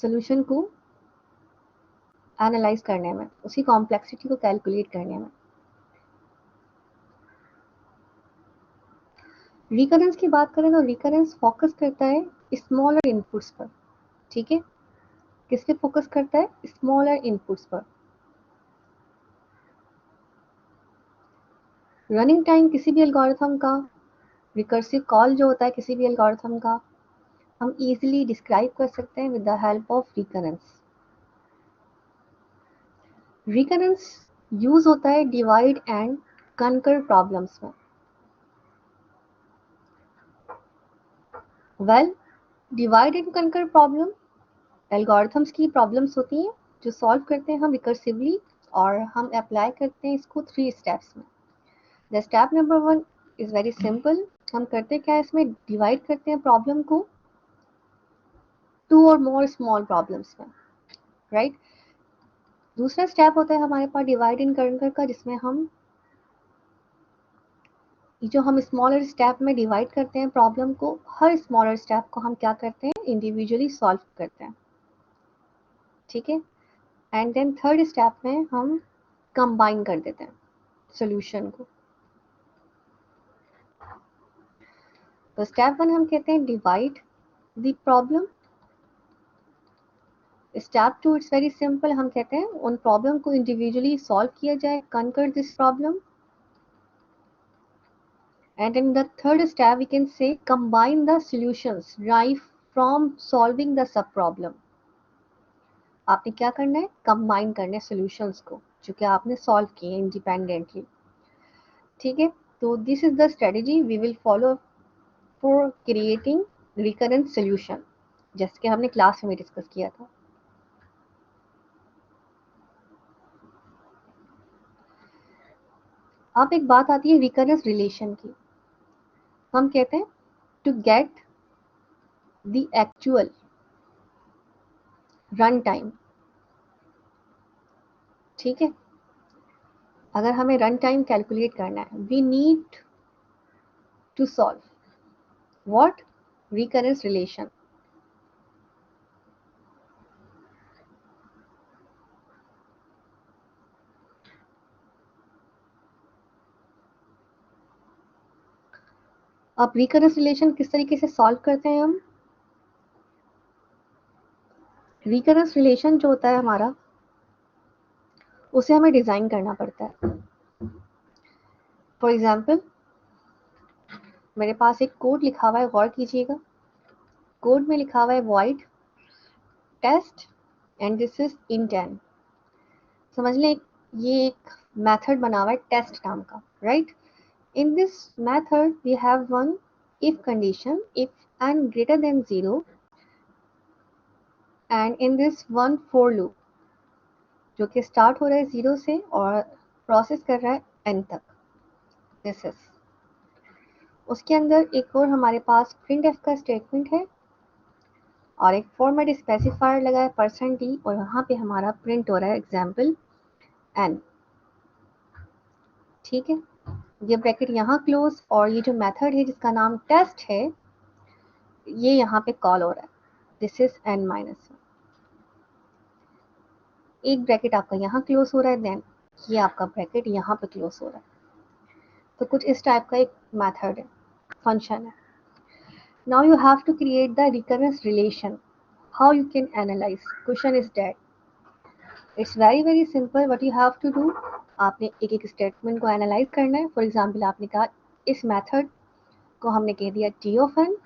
Solution को analyse करने में, उसकी कॉम्प्लेक्सिटी को कैलकुलेट करने में। रिकरेंस की बात करें तो रिकरेंस फोकस करता है स्मॉलर इनपुट्स पर, ठीक है। किस पे फोकस करता है? स्मॉलर इनपुट्स पर। रनिंग टाइम किसी भी एल्गोरिथम का, रिकर्सिव कॉल जो होता है किसी भी एल्गोरिथम का, हम इजीली डिस्क्राइब कर सकते हैं with the help of recurrence. Recurrence use होता है डिवाइड एंड कनकर प्रॉब्लम्स में। Well, divide and conquer problem algorithms की प्रॉब्लम्स होती हैं जो सॉल्व करते हैं हम रिकर्सिवली, और हम अप्लाई करते हैं इसको 3 स्टेप्स में। The step number 1 is very simple. हम करते क्या है इसमें? डिवाइड करते हैं प्रॉब्लम को 2 और मोर स्मॉल प्रॉब्लम्स में, राइट। दूसरा स्टेप होता है हमारे पास डिवाइड एंड कनकर का, जिसमें हम जो हम स्मॉलर स्टेप में डिवाइड करते हैं प्रॉब्लम को, हर स्मॉलर स्टेप को हम क्या करते हैं? इंडिविजुअली सॉल्व करते हैं, ठीक है। एंड देन थर्ड स्टेप में हम कंबाइन कर देते हैं सॉल्यूशन को। तो स्टेप 1 हम कहते हैं divide the problem. Step 2 it's very simple, हम कहते हैं उन प्रॉब्लम को इंडिविजुअली सॉल्व किया जाए, conquer this problem. And in the third step, we can say combine the solutions right from solving the sub problem. आपने क्या करना है? कंबाइन करना है सॉल्यूशंस को जो कि आपने सॉल्व किए इंडिपेंडेंटली, ठीक है। तो this is the strategy we will follow for creating recurrent solution, जैसे कि हमने क्लास में डिस्कस किया था। अब एक बात आती है रिकरेंस रिलेशन की। हम कहते हैं to get the actual run time, ठीक है। अगर हमें रन टाइम कैलकुलेट करना है, we need to solve what? Recurrence relation. अब रिकरेंस रिलेशन किस तरीके से सॉल्व करते हैं हम? रिकरेंस रिलेशन जो होता है हमारा, उसे हमें डिजाइन करना पड़ता है। फॉर एग्जाम्पल, मेरे पास एक कोड लिखा हुआ है, गौर कीजिएगा। कोड में लिखा हुआ है void test and this is int. समझ लें, ये एक मेथड बना हुआ है टेस्ट नाम का, right. In this method we have one if condition, if n greater than 0, and in this one for loop जो कि स्टार्ट हो रहा है 0 से और प्रोसेस कर रहा है n तक। दिस इज, उसके अंदर एक और हमारे पास printf का स्टेटमेंट है और एक फॉर्मेट स्पेसिफायर लगा है %d, और यहाँ पे हमारा प्रिंट हो रहा है एग्जाम्पल n, ठीक है। ये ब्रैकेट यहाँ क्लोज, और ये जो मेथड है जिसका नाम टेस्ट है, ये यहाँ पे कॉल हो रहा है, दिस इज n-1। एक ब्रैकेट आपका यहाँ क्लोज हो रहा है, देन ये आपका ब्रैकेट यहाँ पे क्लोज हो रहा है। तो कुछ इस टाइप का एक मेथड है, फंक्शन है। Now you have to create the recurrence relation. How you can analyse? Question is that it's very very simple. What you have to do, आपने एक एक स्टेटमेंट को एनालाइज करना है। फॉर एग्जाम्पल, आपने कहा इस मेथड को हमने कह दिया टी ऑफ एन,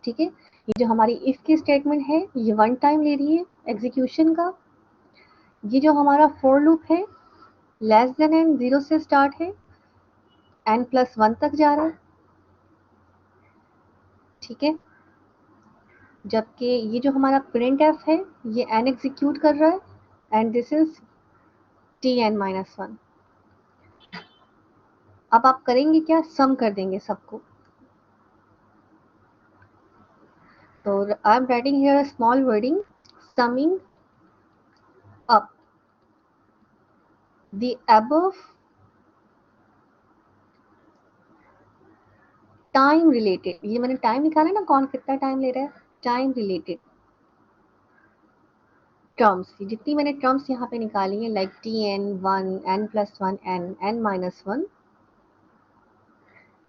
ठीक है। ये जो हमारी इफ की स्टेटमेंट है, ये 1 टाइम ले रही है एग्जीक्यूशन का। ये जो हमारा फॉर लूप है, लेस देन एन 0 से स्टार्ट है, n+1 तक जा रहा है, ठीक है। जबकि ये जो हमारा प्रिंट एफ है, ये n एग्जीक्यूट कर रहा है एंड दिस इज tn-1। अब आप करेंगे क्या? सम कर देंगे सबको। तो आई am writing here a small wording, summing up the above time related. ये मैंने टाइम निकाला ना, कौन कितना टाइम ले रहा है, टाइम रिलेटेड टर्म्स, जितनी मैंने टर्म्स यहाँ पे निकाली हैं लाइक Tn1, n+1, n-1,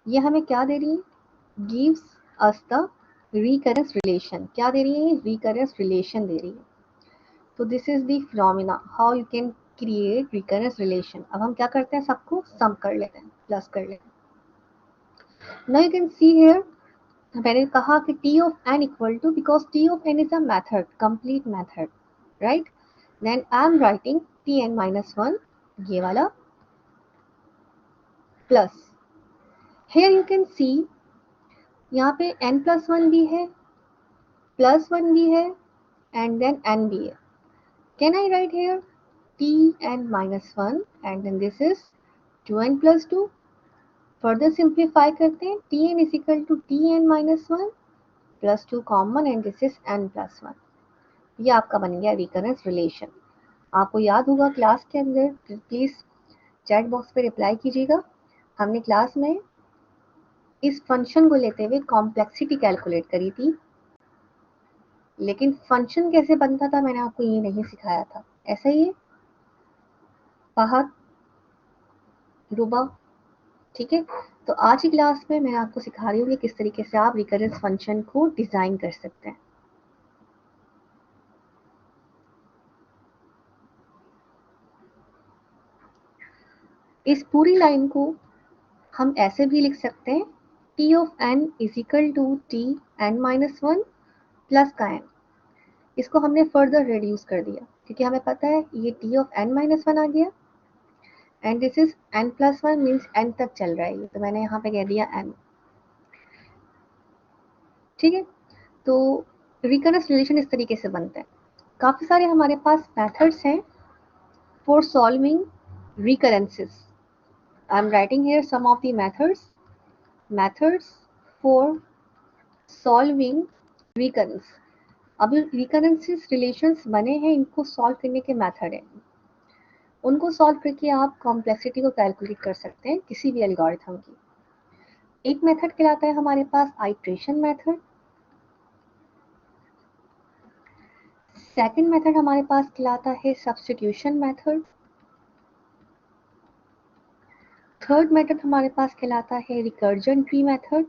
ये हमें क्या दे रही है? Gives us the recurrence relation. क्या दे रही है? रिकरेंस रिलेशन दे रही है। तो this is the phenomena how you can create recurrence relation. अब हम क्या करते हैं, सबको सम कर लेते हैं, प्लस कर लेते हैं। Now you can see here, मैंने कहा कि T of n equal to, because T of n is a method, complete method, right? Then I am writing Tn-1, ये वाला, plus here you can see यहाँ पे n+1 भी है, +1 भी है, एंड देन n भी है. Can I write here Tn-1 and then this is 2n plus 2. Further simplify करते हैं, Tn is equal to Tn-1 plus 2 common and this is n plus 1. ये आपका बन गया रिकरेंस रिलेशन. आपको याद होगा क्लास के अंदर, प्लीज चैट बॉक्स पे रिप्लाई कीजिएगा, हमने क्लास में इस फंक्शन को लेते हुए कॉम्प्लेक्सिटी कैलकुलेट करी थी, लेकिन फंक्शन कैसे बनता था मैंने आपको ये नहीं सिखाया था. ऐसा ही है फहद, रूबा, ठीक है? तो आज की क्लास में मैं आपको सिखा रही हूँ कि किस तरीके से आप रिकरेंस फंक्शन को डिजाइन कर सकते हैं. इस पूरी लाइन को हम ऐसे भी लिख सकते हैं, T of n is equal to Tn-1 plus का n. इसको हमने फर्दर रिड्यूस कर दिया क्योंकि हमें पता है ये T of n-1 आ गया and this is n+1 means n तक चल रहा है, तो मैंने यहाँ पे कह दिया n. ठीक है? तो रिकरेंस रिलेशन इस तरीके से बनता है. काफी सारे हमारे पास मेथड्स हैं for solving recurrences. I am writing here some of the methods for solving recurrence. अब recurrences relations बने हैं, इनको सॉल्व करने के मेथड हैं. उनको सॉल्व करके आप कॉम्प्लेक्सिटी को कैलकुलेट कर सकते हैं किसी भी एल्गोरिथम की. एक मेथड कहलाता है हमारे पास आइट्रेशन मेथड. सेकंड मेथड हमारे पास कहलाता है सब्स्टिट्यूशन मेथड. थर्ड मेथड हमारे पास कहलाता है रिकर्जन ट्री मेथड.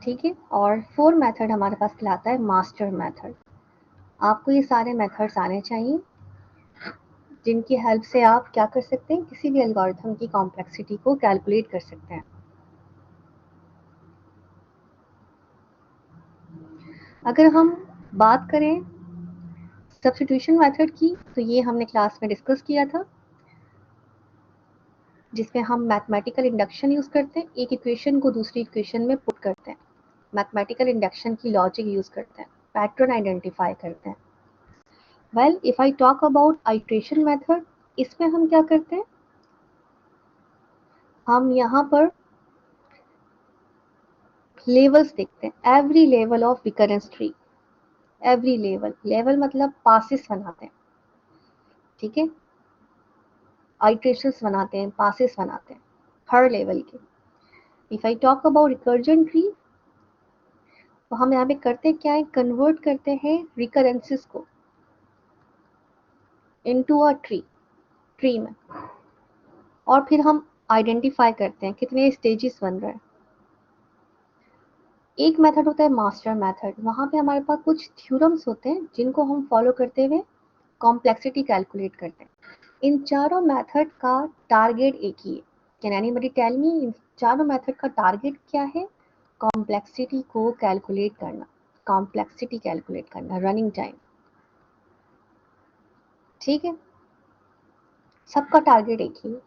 ठीक है? और फोर्थ मेथड हमारे पास कहलाता है मास्टर मेथड. आपको ये सारे मेथड्स आने चाहिए जिनकी हेल्प से आप क्या कर सकते हैं, किसी भी एल्गोरिथम की कॉम्प्लेक्सिटी को कैलकुलेट कर सकते हैं. अगर हम बात करें सब्स्टिट्यूशन मेथड की, तो ये हमने क्लास में डिस्कस किया था, जिसमें हम मैथमेटिकल इंडक्शन यूज करते हैं, एक इक्वेशन को दूसरी इक्वेशन में पुट करते हैं, मैथमेटिकल इंडक्शन की लॉजिक यूज करते हैं, पैटर्न आइडेंटिफाई करते हैं. Well, if I talk about iteration method, इसमें हम क्या करते हैं, हम यहाँ पर लेवल्स देखते हैं, every level of recurrence tree. Every level, level मतलब पासेस बनाते हैं. ठीक है? आइट्रेशंस बनाते हैं, पासेस बनाते हैं हर लेवल के. If I talk about recursion tree, तो हम यहाँ पे करते क्या है, कन्वर्ट करते हैं रिकरेंसेस को इनटू अ ट्री में, और फिर हम आइडेंटिफाई करते हैं कितने स्टेजेस बन रहे हैं. एक मेथड होता है मास्टर मेथड, वहां पे हमारे पास कुछ थ्योरम्स होते हैं जिनको हम फॉलो करते हुए कॉम्प्लेक्सिटी कैलकुलेट करते हैं. इन चारों मेथड का टारगेट एक ही है. कैन एनीबडी टेल मी इन चारों मेथड का टारगेट क्या है? कॉम्प्लेक्सिटी को कैलकुलेट करना, कॉम्प्लेक्सिटी कैलकुलेट करना, रनिंग टाइम. ठीक है? सबका टारगेट एक ही है.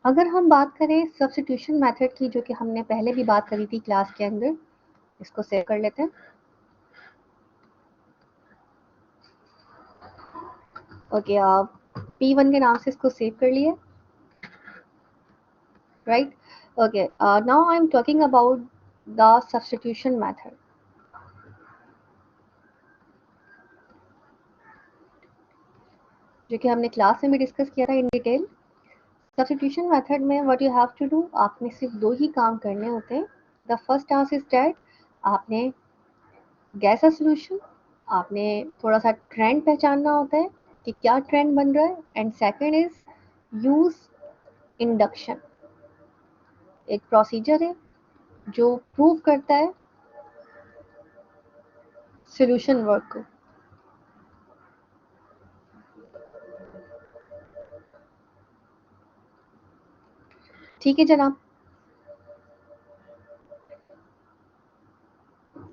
अगर हम बात करें सब्स्टिट्यूशन मेथड की, जो कि हमने पहले भी बात करी थी क्लास के अंदर, इसको सेव कर लेते हैं. ओके, आप P1 के नाम से इसको सेव कर लिए, right? Okay, now I'm talking about the substitution method. जो कि हमने क्लास में भी डिस्कस किया था इन डिटेल। सब्स्टिट्यूशन मेथड में what you have to do, आपने सिर्फ दो ही काम करने होते हैं। The first task is that आपने गैस अ सोल्यूशन, आपने थोड़ा सा ट्रेंड पहचानना होता है कि क्या ट्रेंड बन रहा है। And second is use induction, एक प्रोसीजर है जो प्रूव करता है सोल्यूशन वर्क को। ठीक है जनाब।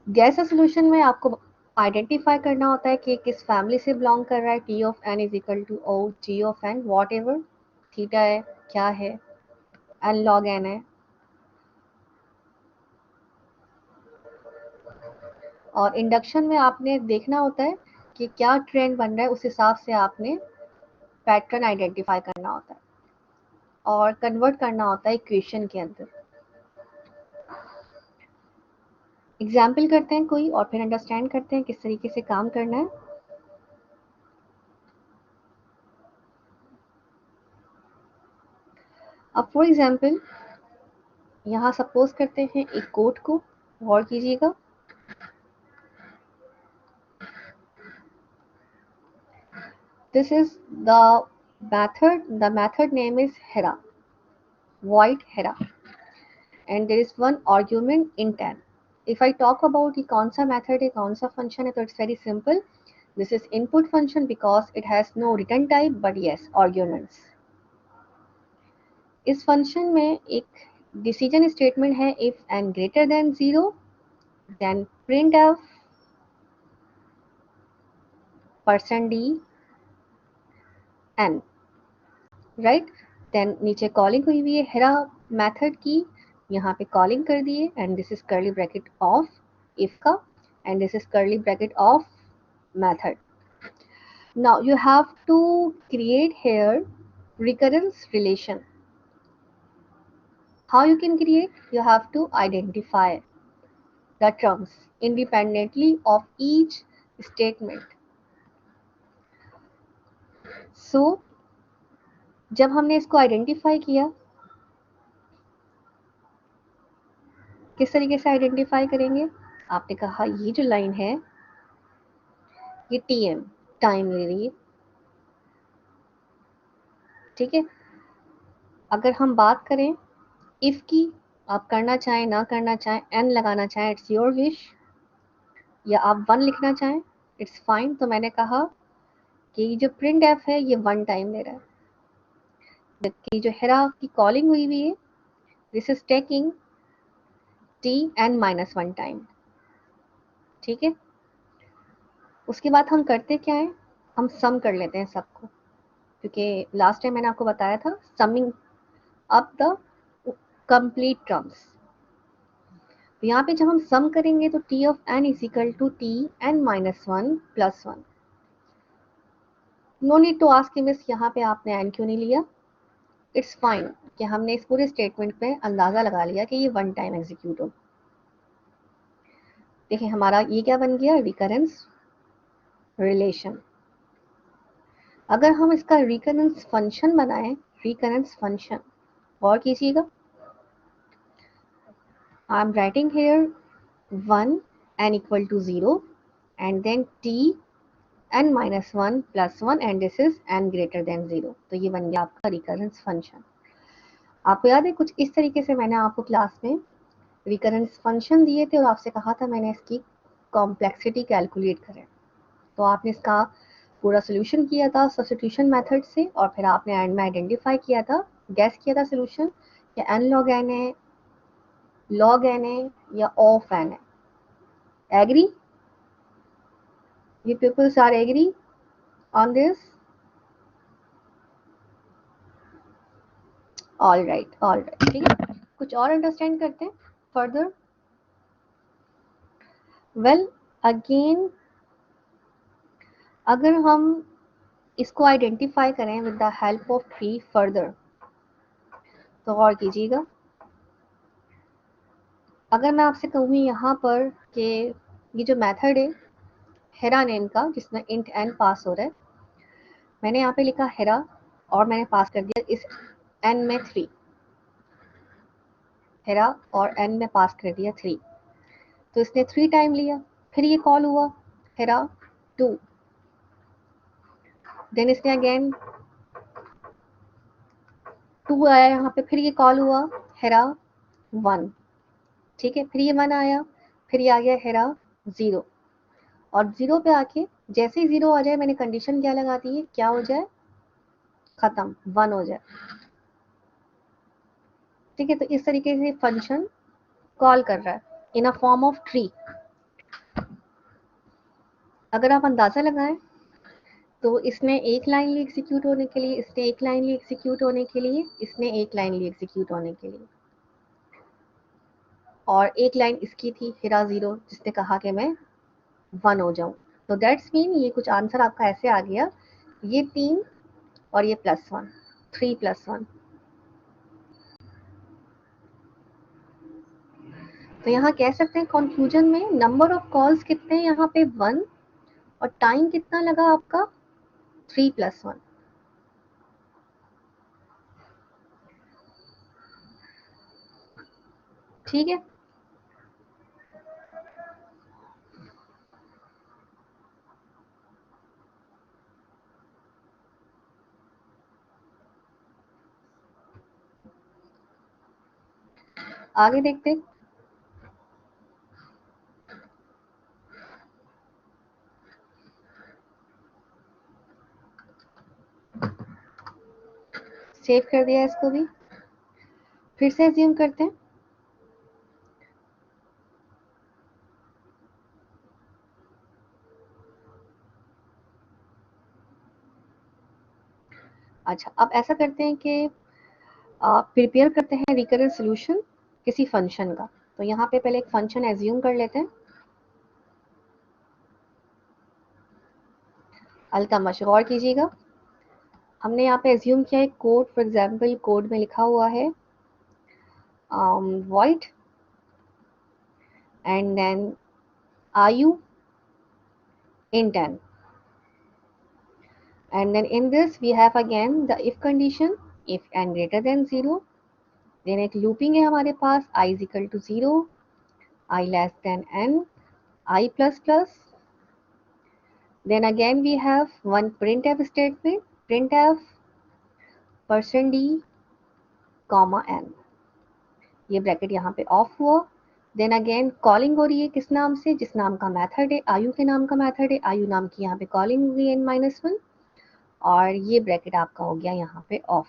गैस सोल्यूशन में आपको आइडेंटिफाई करना होता है कि किस फैमिली से बिलोंग कर रहा है। T of N is equal to O T of n whatever, theta है क्या है, एन लॉग एन है। और इंडक्शन में आपने देखना होता है कि क्या ट्रेंड बन रहा है, उस हिसाब से आपने पैटर्न आइडेंटिफाई करना होता है और कन्वर्ट करना होता है इक्वेशन के अंदर। एग्जाम्पल करते हैं कोई और फिर अंडरस्टैंड करते हैं किस तरीके से काम करना है। अब फॉर एग्जाम्पल यहाँ सपोज करते हैं एक कोट को, गौर कीजिएगा। This is the method name is Hera, void Hera, and there is one argument int n. If I talk about ये कौन सा method है, कौन सा function है, तो it's very simple. This is input function because it has no return type, but yes, arguments. इस function में एक decision statement है, if n greater than 0, then printf %d n, right. Then नीचे कॉलिंग हुई हुई है हेरा मेथड की, यहाँ पे कॉलिंग कर दिए and this is curly bracket of if का and this is curly bracket of method. Now you have to create here recurrence relation. How you can create? You have to identify the terms independently of each statement. So जब हमने इसको identify किया, किस तरीके से identify करेंगे? आपने कहा ये जो लाइन है ये टीएम टाइम ले रही है, ठीक है। अगर हम बात करें इफ की, आप करना चाहें ना करना चाहें, एन लगाना चाहें, इट्स योर विश, या आप वन लिखना चाहें, इट्स फाइन। तो मैंने कहा कि जो प्रिंट एफ है ये वन टाइम ले रहा है, जबकि जो हेरा की कॉलिंग हुई हुई है this is taking T N minus one time, ठीक है। उसके बाद हम करते क्या है, हम सम कर लेते हैं सबको, क्योंकि लास्ट टाइम मैंने आपको बताया था summing up the complete terms. तो यहाँ पे जब हम सम करेंगे तो T of N is equal to T N minus one plus one. No need to ask miss यहाँ पे आपने एन क्यों नहीं लिया, इट्स फाइन कि हमने इस पूरे स्टेटमेंट पे अंदाजा लगा लिया कि ये वन टाइम एग्जीक्यूट हो। देखिए हमारा ये क्या बन गया, रिकरेंस रिलेशन। अगर हम इसका रिकरेंस फंक्शन बनाएं, रिकरेंस फंक्शन, और कीजिएगा, आई am writing here 1 n equal to 0 and then t n minus 1 plus 1 and this is n greater than 0। तो ये बन गया आपका रिकरेंस फंक्शन। आपको याद है कुछ इस तरीके से मैंने आपको क्लास में रिकरेंस फंक्शन दिए थे और आपसे कहा था मैंने इसकी कॉम्प्लेक्सिटी कैलकुलेट करें। तो आपने इसका पूरा सोल्यूशन किया था सब्स्टिट्यूशन मेथड से और फिर आपने एंड में आइडेंटिफाई किया था, गैस किया था सोल्यूशन कि n log n है, log n है या ऑफ n है। Agree? You peoples are agree on this? All right, ठीक है। कुछ और अंडरस्टैंड करते हैं फर्दर। वेल अगेन अगर हम इसको आइडेंटिफाई करें with the help of tree further, तो गौर कीजिएगा अगर मैं आपसे कहूँ यहाँ पर कि ये जो मेथड है हेरा नेम का, जिसमें इंट एन पास हो रहा है, मैंने यहाँ पे लिखा हेरा और मैंने पास कर दिया इस एन में 3, हेरा और एन में पास कर दिया 3, तो इसने 3 टाइम लिया। फिर ये कॉल हुआ हेरा 2, देन इसने अगेन 2 आया यहाँ पे, फिर ये कॉल हुआ हेरा 1, ठीक है, फिर ये 1 आया, फिर ये आ गया हेरा 0, और 0 पे आके जैसे ही 0 आ जाए मैंने कंडीशन क्या लगा दी है, क्या हो जाए, खत्म, 1 हो जाए, ठीक है। तो इस तरीके से फंक्शन कॉल कर रहा है इन अ फॉर्म ऑफ ट्री। अगर आप अंदाजा लगाएं तो इसने एक लाइन ली एग्जीक्यूट होने के लिए, इसने एक लाइन ली एग्जीक्यूट होने के लिए, इसने एक लाइन ली एग्जीक्यूट होने के लिए, और एक लाइन इसकी थी हिरा 0, जिसने कहा कि मैं 1 हो जाऊं। तो दैट्स मीन ये कुछ आंसर आपका ऐसे आ गया, ये 3 और ये +1, 3 + 1। तो यहाँ कह सकते हैं कंक्लूजन में नंबर ऑफ कॉल्स कितने हैं यहाँ पे 1, और टाइम कितना लगा आपका 3 + 1। ठीक है, आगे देखते हैं। सेव कर दिया इसको भी, फिर से एज्यूम करते हैं। अच्छा, अब ऐसा करते हैं कि प्रिपेयर करते हैं रिकरेंट सोल्यूशन किसी फंक्शन का। तो यहाँ पे पहले एक फंक्शन एज्यूम कर लेते हैं। अलतमश गौर कीजिएगा, हमने यहाँ पे एज्यूम किया एक कोड, फॉर एग्जांपल कोड में लिखा हुआ है void and then आयु int n, and then in this we have again the if condition, if n greater than 0, then एक लूपिंग है हमारे पास I is equal to 0, I less than n, I plus plus, then again we have one printf statement, printf %d comma n, ये bracket यहाँ पे of हुआ। Then again calling हो रही है किस नाम से, जिस नाम का मेथड है, आयु के नाम का मेथड है, आयु नाम की यहाँ पे कॉलिंग हुई n-1, और ये ब्रैकेट आपका हो गया यहाँ पे ऑफ।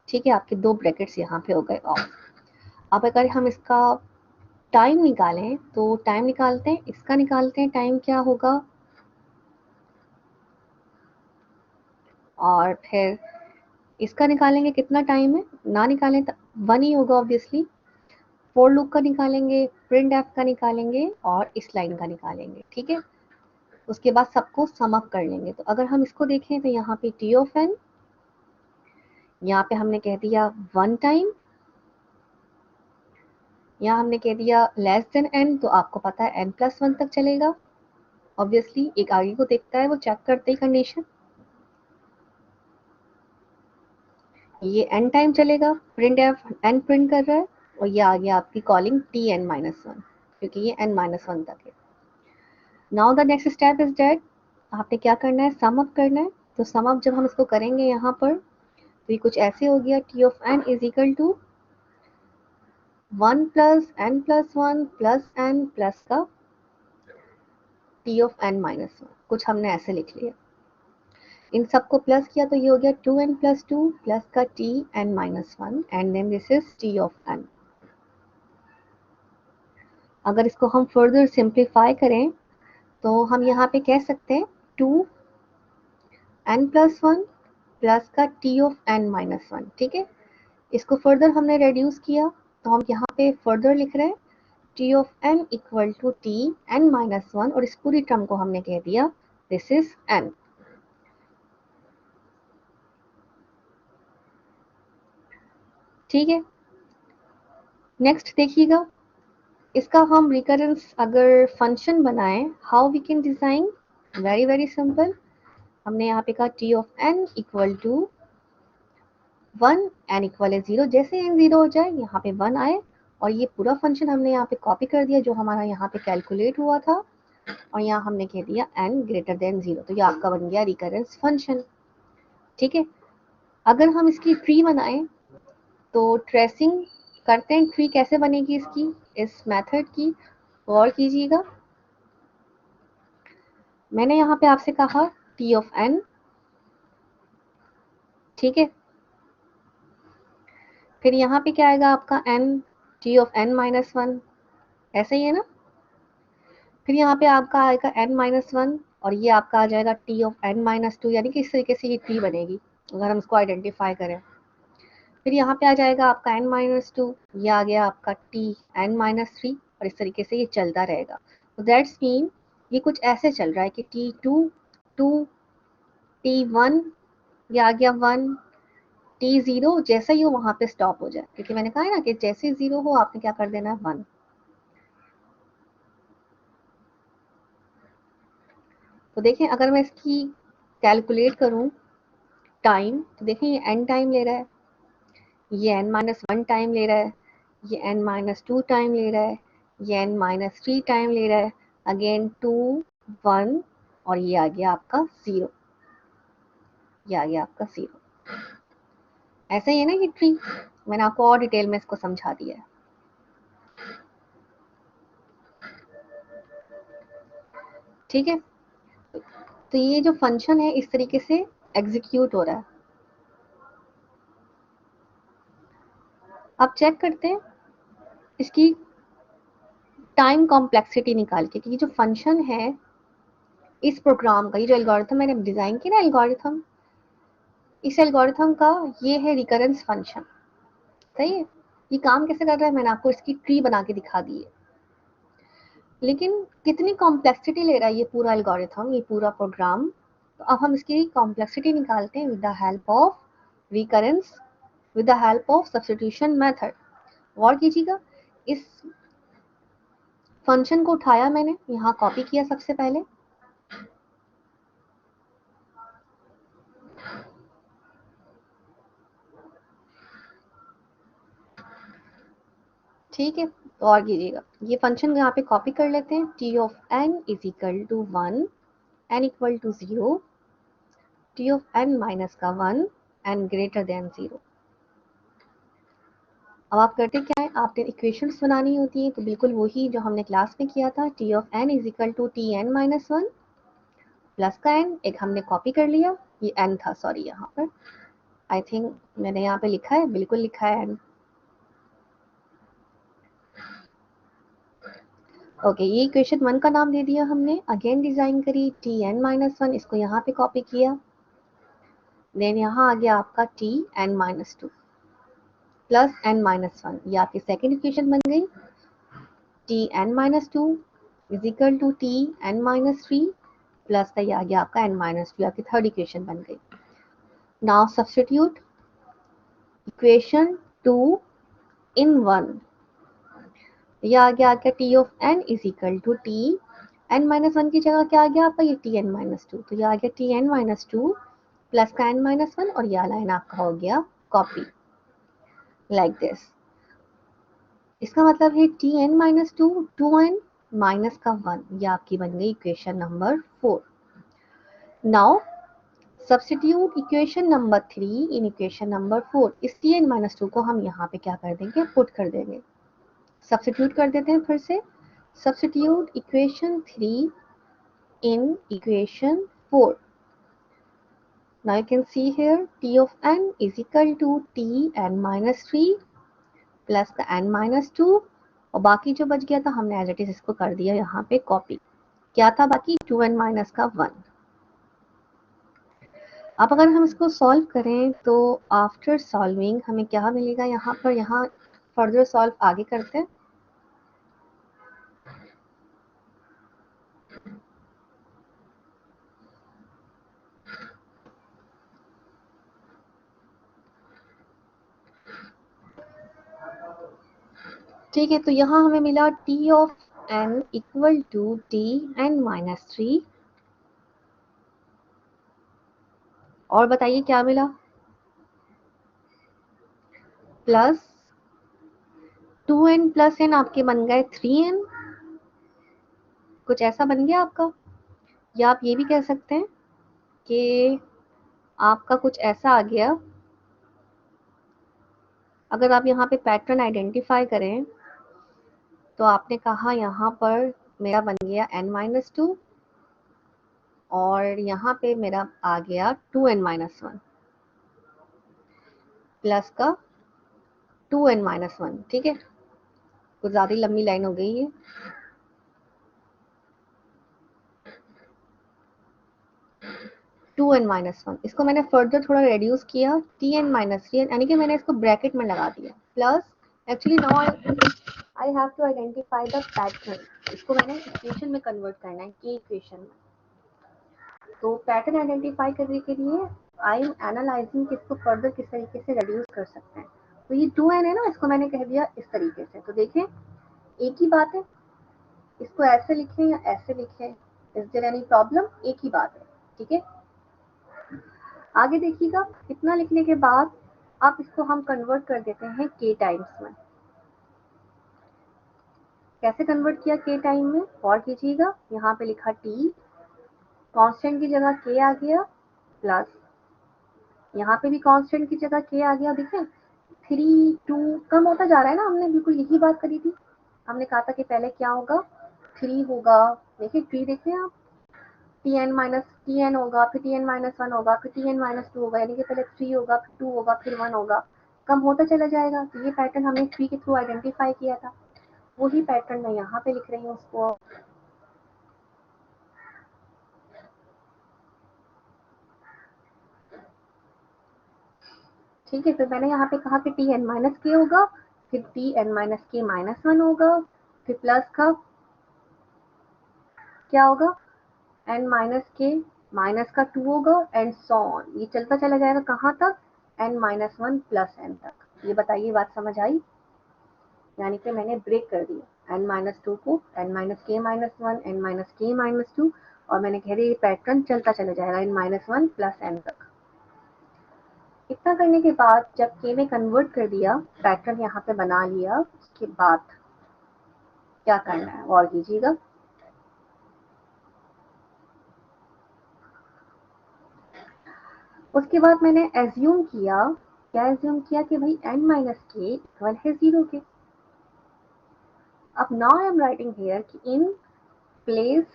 ठीक है, आपके 2 ब्रैकेट्स यहाँ पे हो गए ऑफ। अब अगर हम इसका टाइम निकालें तो टाइम निकालते हैं, इसका निकालते हैं टाइम क्या होगा, और फिर इसका निकालेंगे कितना टाइम है, ना निकालें तो 1 ही होगा ऑब्वियसली। फोर लूप का निकालेंगे, प्रिंट एफ का निकालेंगे, और इस लाइन का निकालेंगे। ठीक है, उसके बाद सबको सम अप कर लेंगे। तो अगर हम इसको देखें तो यहाँ पे टी ऑफ एन, यहाँ पे हमने कह दिया 1 टाइम, यहाँ हमने कह दिया लेस देन एन, तो आपको पता है n+1 तक चलेगा ऑब्वियसली। एक आगे को देखता है, वो चेक करते ही कंडीशन, ये n टाइम चलेगा, प्रिंट एफ n प्रिंट कर रहा है, और ये आ गया आपकी कॉलिंग tn-1, क्योंकि ये n-1 तक है। Now the next step is that आपने क्या करना है, सम अप करना है। तो सम अप जब हम इसको करेंगे यहाँ पर, तो ये कुछ ऐसे हो गया, T of N is equal to 1 + n+1 + n plus का टी ऑफ n-1, कुछ हमने ऐसे लिख लिया। इन सबको प्लस किया तो ये हो गया 2n+2 प्लस का tn-1, and then this is T of n। अगर इसको हम फर्दर सिंप्लीफाई करें तो हम यहाँ पे कह सकते हैं 2n+1 प्लस का टी ऑफ n-1। ठीक है, इसको फर्दर हमने रेड्यूस किया, तो हम यहाँ पे फर्दर लिख रहे हैं T of n equal to tn-1, और इस पूरी टर्म को हमने कह दिया दिस इज n। ठीक है, नेक्स्ट देखिएगा, इसका हम रिकरेंस अगर फंक्शन बनाएं, how we can design, very very simple. हमने यहाँ पे कहा T of n equal to 1, n equal है 0। जैसे एन 0 हो जाए यहाँ पे 1 आए, और ये पूरा फंक्शन हमने यहाँ पे कॉपी कर दिया जो हमारा यहाँ पे कैलकुलेट हुआ था, और यहाँ हमने कह दिया एन ग्रेटर देन 0, तो ये आपका बन गया रिकरेंस फंक्शन। ठीक है, अगर हम इसकी ट्री बनाएं तो ट्रेसिंग करते हैं, ट्री कैसे बनेगी इसकी, इस मेथड की गौर कीजिएगा। मैंने यहाँ पे आपसे कहा टी ऑफ एन, ठीक है, फिर यहाँ पे क्या आएगा आपका n, T of n minus 1, ऐसा ही है ना। फिर यहाँ पे आपका आएगा एन माइनस 1, और ये आपका आ जाएगा टी ऑफ एन माइनस 2, यानी कि इस तरीके से ये ट्री बनेगी अगर हम इसको आइडेंटिफाई करें। फिर यहाँ पे आ जाएगा आपका एन माइनस 2, ये आ गया आपका टी एन माइनस 3, और इस तरीके से ये चलता रहेगा। तो दैट्स मीन ये कुछ ऐसे चल रहा है कि T two, two, T one, ये आ गया 1, टी 0 जैसा ही हो वहां पे स्टॉप हो जाए, क्योंकि मैंने कहा है ना कि जैसे 0 हो आपने क्या कर देना है 1। तो देखें अगर मैं इसकी कैलकुलेट करूं टाइम, तो देखें ये एन टाइम ले रहा है, ये एन माइनस 1 टाइम ले रहा है, ये एन माइनस 2 टाइम ले रहा है, ये एन माइनस 3 टाइम ले रहा है, अगेन 2, 1, और ये आ गया आपका 0, ये आ गया आपका 0। ऐसा ही है ना ये ट्री, मैंने आपको और डिटेल में इसको समझा दिया है। ठीक है, तो ये जो फंक्शन है इस तरीके से एग्जीक्यूट हो रहा है। अब चेक करते हैं इसकी टाइम कॉम्प्लेक्सिटी निकाल के कि ये जो फंक्शन है इस प्रोग्राम का, ये जो एल्गोरिथम मैंने डिजाइन किया ना एल्गोरिथम, इस एल्गोरिथम का ये है रिकरेंस फंक्शन। सही है, ये काम कैसे कर रहा है मैंने आपको इसकी ट्री बना के दिखा दी है, लेकिन कितनी कॉम्प्लेक्सिटी ले रहा है ये पूरा एल्गोरिथम, ये पूरा प्रोग्राम। तो अब हम इसकी कॉम्प्लेक्सिटी निकालते हैं with the help of recurrence, with the help of substitution method. गौर कीजिएगा, इस फंक्शन को उठाया मैंने, यहाँ कॉपी किया सबसे पहले, ठीक है, तो और कीजिएगा, ये फंक्शन यहाँ पे कॉपी कर लेते हैं, T of N is equal to 1, n equal to 0, T of n minus का 1, एन ग्रेटर देन 0। अब आप करते क्या है, आपने इक्वेशंस बनानी होती है, तो बिल्कुल वही जो हमने क्लास में किया था, T of N is equal to T N minus 1 plus का एन, एक हमने कॉपी कर लिया, ये एन था, सॉरी यहाँ पर आई थिंक मैंने यहाँ पे लिखा है, बिल्कुल लिखा है एन। ओके, ये इक्वेशन 1 का नाम दे दिया हमने, अगेन डिजाइन करी टी एन माइनस 1, इसको यहाँ पे कॉपी किया, देन यहाँ आ गया आपका T N minus 2 plus n minus 1, ये आपकी सेकेंड इक्वेशन बन गई, T N minus 2 is equal to T N minus 3 plus का ये आ गया आपका एन माइनस 2, आपकी थर्ड इक्वेशन बन गई। नाउ सब्स्टिट्यूट इक्वेशन 2 इन 1, ये आ गया T of N is equal to T N minus 1 की जगह क्या आ गया आपका, ये टी एन माइनस 2, तो ये आ गया टी एन माइनस 2 प्लस का एन माइनस 1, और यह लाइन आपका हो गया कॉपी लाइक दिस। इसका मतलब है T N minus 2, 2n minus का 1, ये आपकी बन गई equation number 4। Now substitute equation number 3 in equation number 4, इस टी एन माइनस 2 को हम यहाँ पे क्या कर देंगे, पुट कर देंगे, सब्स्टिट्यूट कर देते हैं फिर से, substitute equation 3 in equation 4. Now you can see here t of n is equal to t n minus 3 plus का n minus 2, और बाकी जो बच गया था हमने एज इट इज इसको कर दिया यहाँ पे कॉपी, क्या था बाकी 2n माइनस का 1। अब अगर हम इसको सॉल्व करें तो आफ्टर सॉल्विंग हमें क्या मिलेगा यहाँ पर, यहाँ फर्दर सॉल्व आगे करते हैं। ठीक है, तो यहाँ हमें मिला T of n equal to T N minus 3। और बताइए क्या मिला, प्लस 2n प्लस एन आपके बन गए 3n। कुछ ऐसा बन गया आपका, या आप ये भी कह सकते हैं कि आपका कुछ ऐसा आ गया। अगर आप यहाँ पे पैटर्न आइडेंटिफाई करें तो आपने कहा यहाँ पर मेरा बन गया n-2 और यहाँ पे मेरा आ गया 2n-1 प्लस का 2n-1। ठीक है, कुछ ज़्यादा लंबी लाइन हो गई है। टू एन माइनस वन, इसको मैंने फर्दर थोड़ा रेड्यूस किया, टी एन माइनस थ्री, यानी कि मैंने इसको ब्रैकेट में लगा दिया, plus actually now I have to identify the pattern. इसको मैंने इक्वेशन में कन्वर्ट करना है, की इक्वेशन में। तो पैटर्न आइडेंटिफाई करने के लिए आई एम एनालाइजिंग कि इसको फर्दर किस तरीके से रेड्यूस कर सकते हैं। तो ये 2n है ना, इसको मैंने कह दिया इस तरीके से। तो देखें, एक ही बात है, इसको ऐसे लिखें या ऐसे लिखें, इज देयर एनी प्रॉब्लम? एक ही बात है, ठीक है। आगे देखिएगा, इतना लिखने के बाद आप इसको हम कन्वर्ट कर देते हैं के टाइम्स में। कैसे कन्वर्ट किया के टाइम में, और कीजिएगा, यहाँ पे लिखा टी, कांस्टेंट की जगह के आ गया, प्लस यहाँ पे भी कांस्टेंट की जगह के आ गया। देखें 3 2 कम होता जा रहा है ना, हमने बिल्कुल यही बात करी थी। हमने कहा था कि पहले क्या होगा, 3 होगा। देखिए 3 देखें आप, टी एन होगा, फिर टी एन-1 होगा, फिर टी एन-2 होगा, यानी कि पहले 3 होगा, फिर 2 होगा, फिर 1 होगा, कम होता चला जाएगा। तो ये पैटर्न हमने 3 के थ्रू आइडेंटिफाई किया था, वही पैटर्न मैं यहाँ पे लिख रही हूँ उसको। ठीक है, फिर मैंने यहाँ पे कहा कि टी एन माइनस के होगा, फिर टी एन माइनस के माइनस 1 होगा, फिर प्लस का क्या होगा, एन माइनस के माइनस का 2 होगा, एंड सो ऑन। ये चलता चला जाएगा कहाँ तक, n-1 प्लस n तक। ये बताइए, बात समझ आई? यानी कि मैंने ब्रेक कर दिया n-2 को, n-k-1, n-k-2, और मैंने कह दिया ये पैटर्न चलता चला जाएगा n-1 प्लस n तक। इतना करने के बाद जब k में कन्वर्ट कर दिया, पैटर्न यहाँ पे बना लिया, उसके बाद क्या करना है और कीजिएगा। उसके बाद मैंने एज्यूम किया, क्या एज्यूम किया कि भाई n-k इक्वल है 0 के। अब now I am writing here कि in place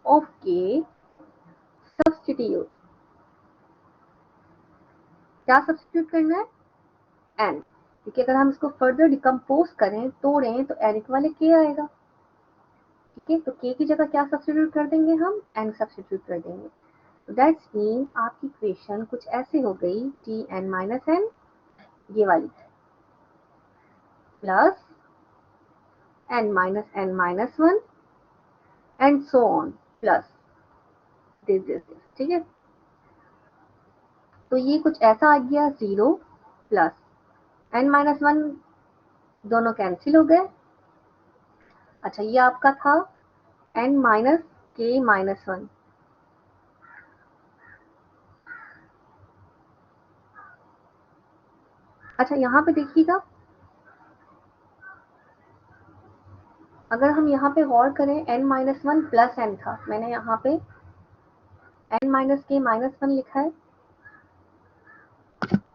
of k substitute, क्या सब्स्टिट्यूट करना है, n, क्योंकि अगर हम इसको फर्दर डिकम्पोज करें, तोड़ें, तो n वाले k आएगा। ठीक है, तो k की जगह क्या सब्स्टिट्यूट कर देंगे हम, n सब्स्टिट्यूट कर देंगे। तो दैट्स मीन आपकी इक्वेशन कुछ ऐसे हो गई, टी एन माइनस एन, ये वाली, plus n-1 and so on, plus this. ठीक है, तो ये कुछ ऐसा आ गया, 0 प्लस n-1, दोनों कैंसिल हो गए। अच्छा, ये आपका था n-k-1। अच्छा, यहाँ पे देखिएगा, अगर हम यहाँ पे गौर करें, n-1 प्लस n था, मैंने यहाँ पे n-k-1 लिखा है,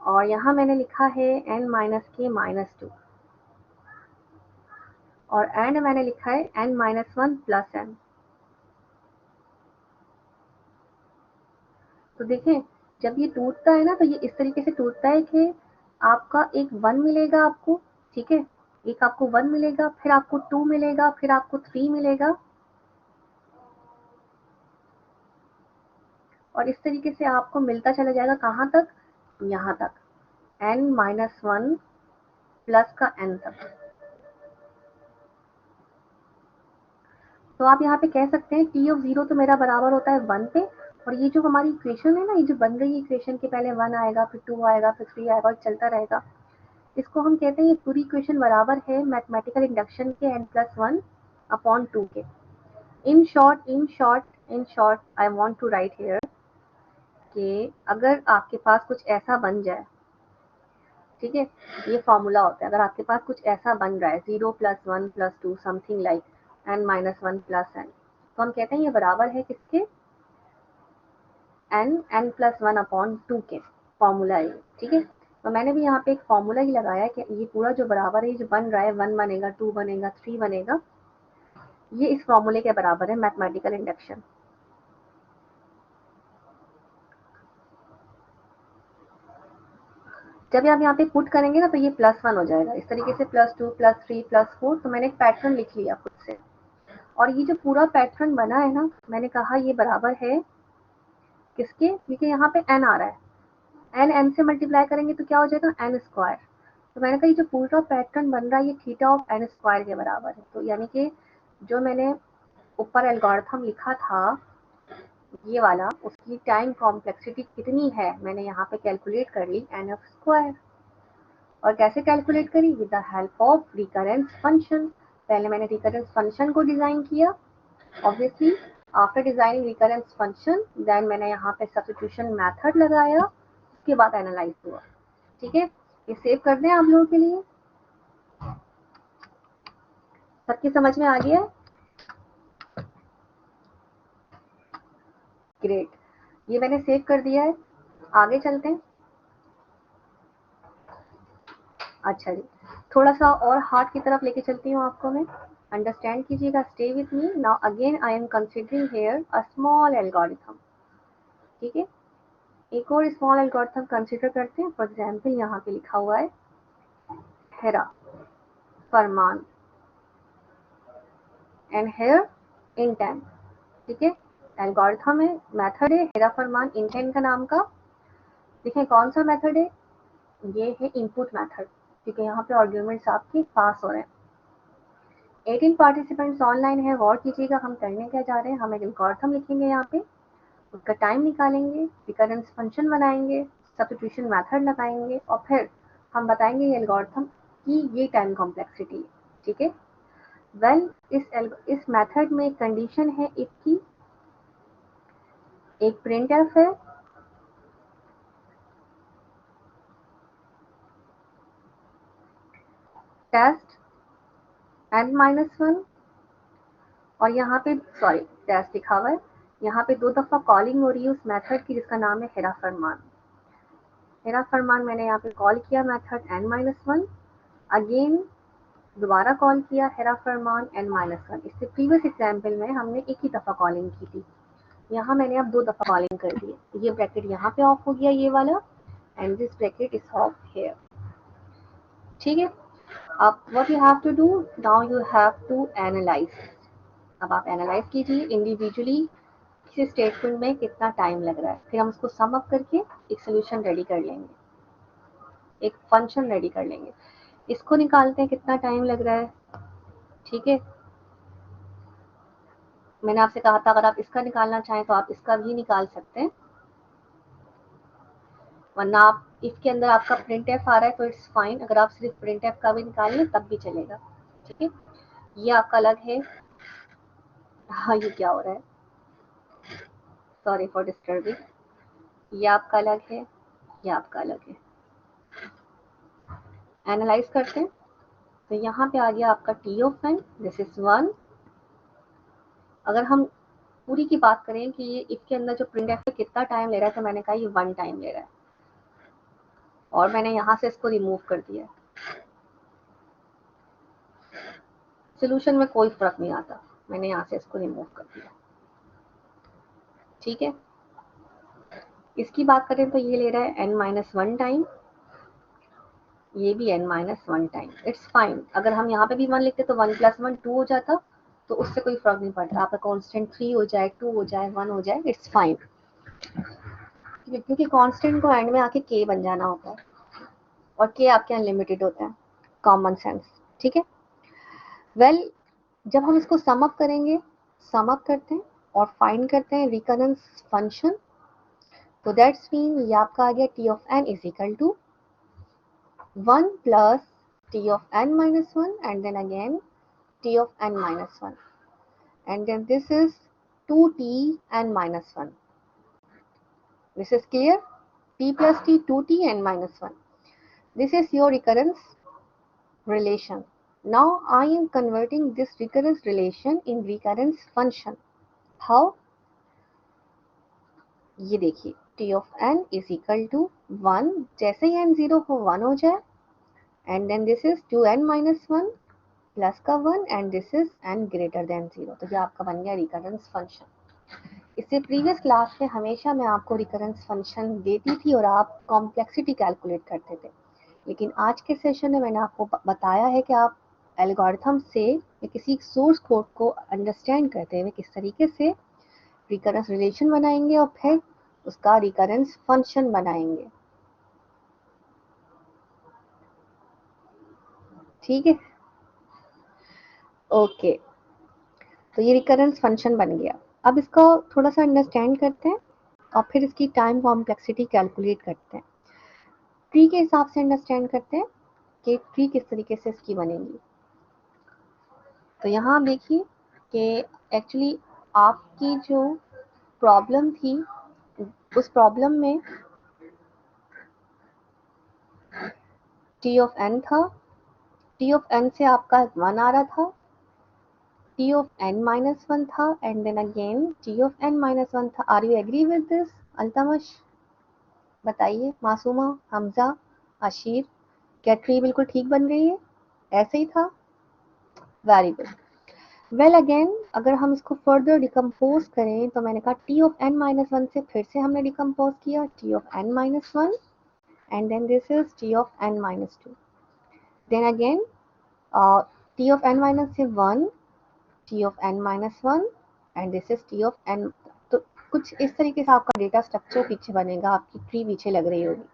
और यहाँ मैंने लिखा है n-k-2, और एंड मैंने लिखा है n-1 प्लस n। तो देखें, जब ये टूटता है ना, तो ये इस तरीके से टूटता है कि आपका एक 1 मिलेगा आपको, ठीक है, एक आपको 1 मिलेगा, फिर आपको 2 मिलेगा, फिर आपको 3 मिलेगा, और इस तरीके से आपको मिलता चला जाएगा कहाँ तक, यहाँ तक, n-1 प्लस का n तक। तो आप यहाँ पे कह सकते हैं टी ऑफ 0 तो मेरा बराबर होता है 1 पे, और ये जो हमारी इक्वेशन है ना, ये जो बन रही है इक्वेशन के, पहले 1 आएगा, फिर 2 आएगा, फिर 3 आएगा, और चलता रहेगा, इसको हम कहते हैं ये पूरी इक्वेशन बराबर है मैथमेटिकल इंडक्शन के n+1/2 के। In short I want to write here कि अगर आपके पास कुछ ऐसा बन जाए, ठीक है, ये फॉर्मूला होता है, अगर आपके पास कुछ ऐसा बन रहा है 0 + 1 + 2 समथिंग लाइक n-1 + n, तो हम कहते हैं ये बराबर है किसके, n+1/2 के। फॉर्मूला है, ठीक है। तो मैंने भी यहाँ पे एक फॉर्मूला ही लगाया है कि ये पूरा जो बराबर है, जो बन रहा है 1 बनेगा, 2 बनेगा, 3 बनेगा, ये इस फॉर्मूले के बराबर है मैथमेटिकल इंडक्शन। जब आप यहाँ पे पुट करेंगे ना तो ये +1 हो जाएगा, इस तरीके से +2 +3 +4। तो मैंने एक पैटर्न लिख लिया खुद से, और ये जो पूरा पैटर्न बना है ना, मैंने कहा ये बराबर है किसके, क्योंकि यहाँ पे n आ रहा है, n से मल्टीप्लाई करेंगे तो क्या हो जाएगा, n²। तो मैंने कहा ये जो पूरा पैटर्न बन रहा है ये θ(n²) के बराबर है। तो यानी कि जो मैंने ऊपर एल्गोरिथम लिखा था ये वाला, उसकी टाइम कॉम्प्लेक्सिटी कितनी है मैंने यहाँ पे कैलकुलेट कर ली, n²। और कैसे कैलकुलेट करी, with the help of recurrence function. पहले मैंने रिकरेंस फंक्शन को डिजाइन किया, obviously after designing recurrence function, then मैंने यहाँ पे सब्स्टिट्यूशन मेथड लगाया, उसके बाद एनालाइज हुआ। ठीक है, ये सेव कर दें आप लोगों के लिए, सबकी समझ में आ गया, ग्रेट। ये मैंने सेव कर दिया है, आगे चलते हैं। अच्छा जी, थोड़ा सा और हार्ड की तरफ लेके चलती हूँ आपको मैं, अंडरस्टैंड कीजिएगा, stay with me now. Again I am considering here a small algorithm, ठीक है। एक और स्मॉल एल्गोरिथम कंसिडर करते हैं। फॉर एग्जांपल यहाँ पे लिखा हुआ है हेरा फरमान एंड हेयर इंटेंट, ठीक है। एल्गोरिथम है, मेथड है हेरा फरमान इंटेंट का नाम का। देखें कौन सा मेथड है, ये है इनपुट मेथड, क्योंकि यहाँ पे आर्ग्यूमेंट्स आपके पास हो रहे हैं। 18 पार्टिसिपेंट्स ऑनलाइन है, गौर कीजिएगा हम करने क्या जा रहे हैं। हम एक एल्गोरिथम लिखेंगे यहाँ पे, उसका टाइम निकालेंगे, रिकरेंस फंक्शन बनाएंगे, सब्स्टिट्यूशन मेथड लगाएंगे, और फिर हम बताएंगे ये एल्गोरिथम की ये टाइम कॉम्प्लेक्सिटी है, ठीक है। वेल इस मेथड में कंडीशन है इफ की, एक प्रिंटफ है, टेस्ट n-1, और यहाँ पे सॉरी टेस्ट लिखा हुआ है, यहाँ पे 2 दफा कॉलिंग हो रही है उस मेथड की जिसका नाम है हेरा फरमान। हेरा फरमान मैंने यहाँ पे कॉल किया मेथड n-1, अगेन दोबारा कॉल किया हेरा फरमान n-1। इससे प्रीवियस एग्जाम्पल में हमने एक ही दफा कॉलिंग की थी, यहाँ मैंने अब 2 दफा कॉलिंग कर दी है। ये ब्रैकेट यहाँ पे ऑफ हो गया ये वाला, and this bracket is off here, ठीक है। अब what you have to do now, you have to analyse. अब आप एनालाइज कीजिए इंडिविजुअली किसी स्टेटमेंट में कितना टाइम लग रहा है, फिर हम उसको सम अप करके एक सोल्यूशन रेडी कर लेंगे, एक फंक्शन रेडी कर लेंगे। इसको निकालते हैं कितना टाइम लग रहा है, ठीक है। मैंने आपसे कहा था अगर आप इसका निकालना चाहें तो आप इसका भी निकाल सकते हैं, वरना आप इफ के अंदर आपका प्रिंट एफ आ रहा है तो इट्स फाइन, अगर आप सिर्फ प्रिंट एफ का भी निकाल लें तब भी चलेगा, ठीक है। ये आपका अलग है, हाँ ये क्या हो रहा है, सॉरी फॉर डिस्टर्बिंग। ये आपका अलग है, ये आपका अलग है। एनालाइज करते हैं, तो यहाँ पे आ गया आपका T of n, this is 1। अगर हम पूरी की बात करें कि ये इफ के अंदर जो प्रिंट एफ में कितना टाइम ले रहा है, तो मैंने कहा ये 1 टाइम ले रहा है, और मैंने यहाँ से इसको रिमूव कर दिया। सोल्यूशन में कोई फर्क नहीं आता, मैंने यहाँ से इसको रिमूव कर दिया, ठीक है। इसकी बात करें तो ये ले रहा है n-1 टाइम, ये भी n-1 टाइम, इट्स फाइन। अगर हम यहाँ पे भी 1 लिखते तो 1 + 1 2 हो जाता, तो उससे कोई फर्क नहीं पड़ता, आपका कांस्टेंट 3 हो जाए, 2 हो जाए, 1 हो जाए, इट्स फाइन, क्योंकि कांस्टेंट को एंड में आके k बन जाना होता है, और k आपके अनलिमिटेड होता है, कॉमन सेंस, ठीक है। वेल जब हम इसको सम अप करेंगे, सम अप करते हैं और फाइंड करते हैं रिकरेंस फंक्शन, तो दैट्स मीन ये आपका आ गया t of n is equal to 1 plus t of n minus 1 and then again t of n minus 1 and then this is 2t n minus 1. This is clear? T plus t 2t n minus 1. This is your recurrence relation. Now I am converting this recurrence relation in recurrence function. How? ये देखिए t of n is equal to 1. जैसे ही n 0 हो 1 हो जाए and then this is 2n minus 1 plus का 1 and this is n greater than 0. तो ये आपका बन गया रिकरेंस फंक्शन. इससे प्रीवियस क्लास में हमेशा मैं आपको रिकरेंस फंक्शन देती थी और आप कॉम्प्लेक्सिटी कैलकुलेट करते थे, लेकिन आज के सेशन में मैंने आपको बताया है कि आप एल्गोरिथम से या किसी सोर्स कोड को अंडरस्टैंड करते हुए किस तरीके से रिकरेंस रिलेशन बनाएंगे और फिर उसका रिकरेंस फंक्शन बनाएंगे. ठीक है, ओके. तो ये रिकरेंस फंक्शन बन गया. अब इसको थोड़ा सा अंडरस्टैंड करते हैं और फिर इसकी टाइम कॉम्प्लेक्सिटी कैलकुलेट करते हैं. ट्री के हिसाब से अंडरस्टैंड करते हैं कि ट्री किस तरीके से इसकी बनेगी. तो यहाँ आप देखिए कि एक्चुअली आपकी जो प्रॉब्लम थी उस प्रॉब्लम में t ऑफ n था, t ऑफ n से आपका 1 आ रहा था, t ऑफ n minus 1 था and then again t of n minus 1 था. Are you agree with this? Altamash बताइए, मासूमा, हमजा, आशीर, क्या ट्री बिल्कुल ठीक बन रही है? ऐसे ही था. Very good. वेल अगेन अगर हम इसको फर्दर डिकम्पोज करें तो मैंने कहा t ऑफ n minus 1 से फिर से हमने डिकम्पोज किया t of n minus 1 and then this is t of n minus 2. Then again t of n minus 1, t of n minus 1 and this is t of n. तो कुछ इस तरीके से आपका डेटा स्ट्रक्चर पीछे बनेगा, आपकी ट्री पीछे लग रही होगी.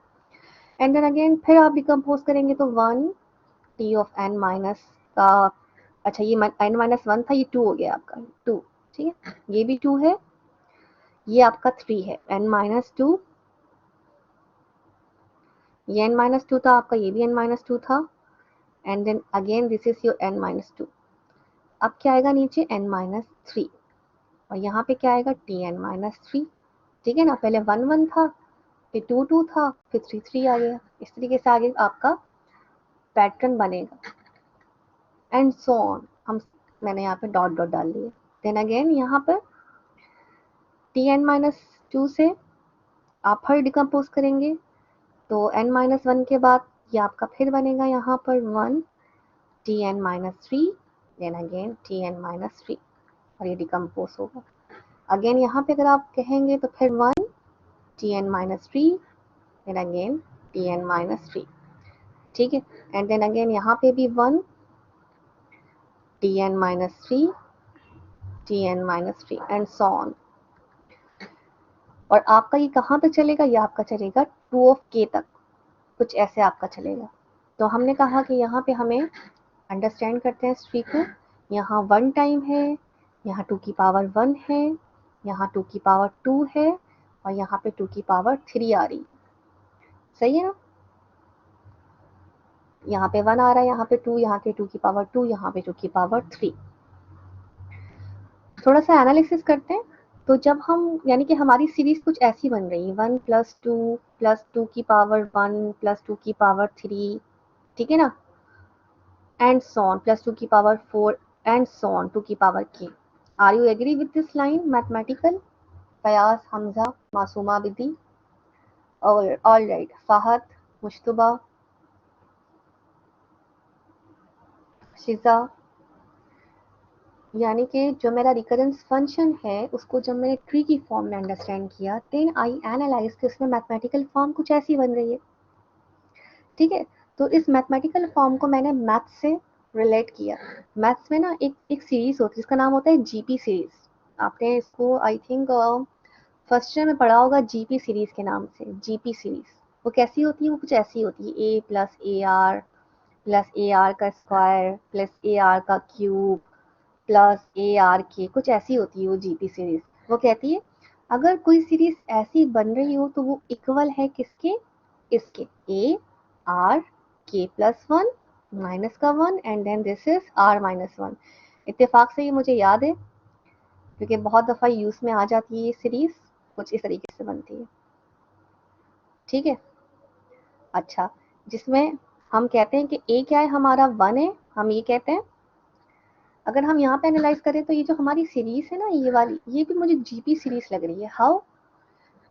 एंड देन अगेन फिर आप डिकम्पोज करेंगे तो 1 t of n minus का, अच्छा ये n minus 1 था, ये 2 हो गया आपका 2. ठीक है, ये भी 2 है, ये आपका 3 है, n minus 2, ये n minus 2 था आपका, ये भी n minus 2 था and then again this is your n minus 2. अब क्या आएगा नीचे n minus 3 और यहाँ पे क्या आएगा tn minus 3. ठीक है ना, पहले 1 1 था, फिर 2 2 था, फिर 3 3 आ गया. इस तरीके से आगे आपका पैटर्न बनेगा एंड सो ऑन. मैंने यहाँ पे डॉट डॉट डाल दिए. देन अगेन यहाँ पर tn minus 2 से आप फिर डिकम्पोज करेंगे तो n minus 1 के बाद ये आपका फिर बनेगा यहाँ पर 1 tn minus 3 then again tn minus 3 और ये डिकम्पोज होगा. अगेन यहाँ पे अगर आप कहेंगे तो फिर 1 tn minus 3 then again tn minus 3. ठीक है, एंड देन अगेन यहाँ पे भी 1 tn minus 3 tn minus 3 and so on. और आपका ये कहाँ पे चलेगा? ये आपका चलेगा 2 of k तक, कुछ ऐसे आपका चलेगा. तो हमने कहा कि यहाँ पे हमें अंडरस्टैंड करते हैं इस ट्री को. यहाँ 1 टाइम है, यहाँ 2 की पावर 1 है, यहाँ 2 की पावर 2 है और यहाँ पे 2 की पावर 3 आ रही. सही है ना? यहाँ पे 1 आ रहा है, यहाँ पे 2, यहाँ पे 2 की पावर 2, यहाँ पे 2 की पावर 3. थोड़ा सा एनालिसिस करते हैं. तो जब हम यानी कि हमारी सीरीज कुछ ऐसी बन रही है 1 प्लस 2 की पावर 1 प्लस 2 की पावर 3, ठीक है ना, एंड सो ऑन प्लस 2 की पावर 4 एंड सो ऑन 2 की power k. Are you agree with this line mathematical? Fayaz, Hamza, Masooma बिदी, और ऑल राइट, फाहद, मुश्तबा, शिजा. यानी कि जो मेरा रिकरेंस फंक्शन है उसको जब मैंने ट्री की फॉर्म में अंडरस्टैंड किया देन आई एनालाइज कि उसमें मैथमेटिकल फॉर्म कुछ ऐसी बन रही है. ठीक है, तो इस मैथमेटिकल फॉर्म को मैंने मैथ से रिलेट किया. मैथ्स में ना एक सीरीज होती है जिसका नाम होता है जीपी सीरीज. आपने इसको आई थिंक फर्स्ट ईयर में पढ़ा होगा जीपी सीरीज के नाम से. जीपी सीरीज वो कैसी होती है? वो कुछ ऐसी होती है a का स्क्वायर प्लस ar का क्यूब प्लस ARK, कुछ ऐसी होती है वो जीपी सीरीज. वो कहती है अगर कोई सीरीज ऐसी बन रही हो तो वो इक्वल है किसके? इसके ARK k plus one minus का one and then this is r minus one. इत्तेफाक से ये मुझे याद है क्योंकि बहुत दफ़ा यूज़ में आ जाती है ये सीरीज, कुछ इस तरीके से बनती है। ठीक है, अच्छा, जिसमें हम कहते हैं कि a क्या है हमारा, वन है, हम ये कहते हैं। अगर हम यहाँ पे एनालाइज करें तो ये जो हमारी सीरीज है ना, ये वाली, ये भी मुझे जीपी सीरीज लग रही है। हाउ?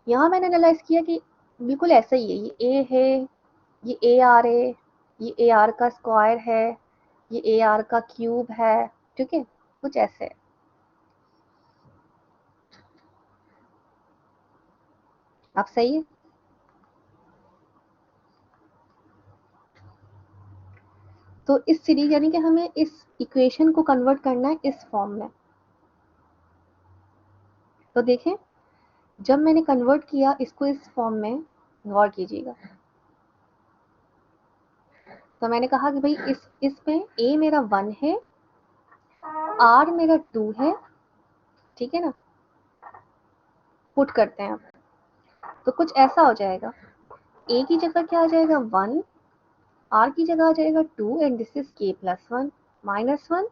यहाँ मैंने एनालाइज किया कि बिल्कुल ऐसा ही है, ये ए है, ये ए आर है, ये ए आर का स्क्वायर है, ये ए आर का क्यूब है। ठीक है, कुछ ऐसे है। अब सही है। तो इस सीरीज यानी कि हमें इस इक्वेशन को कन्वर्ट करना है इस फॉर्म में। तो देखें, जब मैंने कन्वर्ट किया इसको इस फॉर्म में, गौर कीजिएगा, तो मैंने कहा कि भाई इस पे a मेरा वन है, r मेरा टू है, ठीक है ना, पुट करते हैं अब। तो कुछ ऐसा हो जाएगा, a की जगह क्या आ जाएगा, वन, r की जगह आ जाएगा two, and this is k plus one minus one,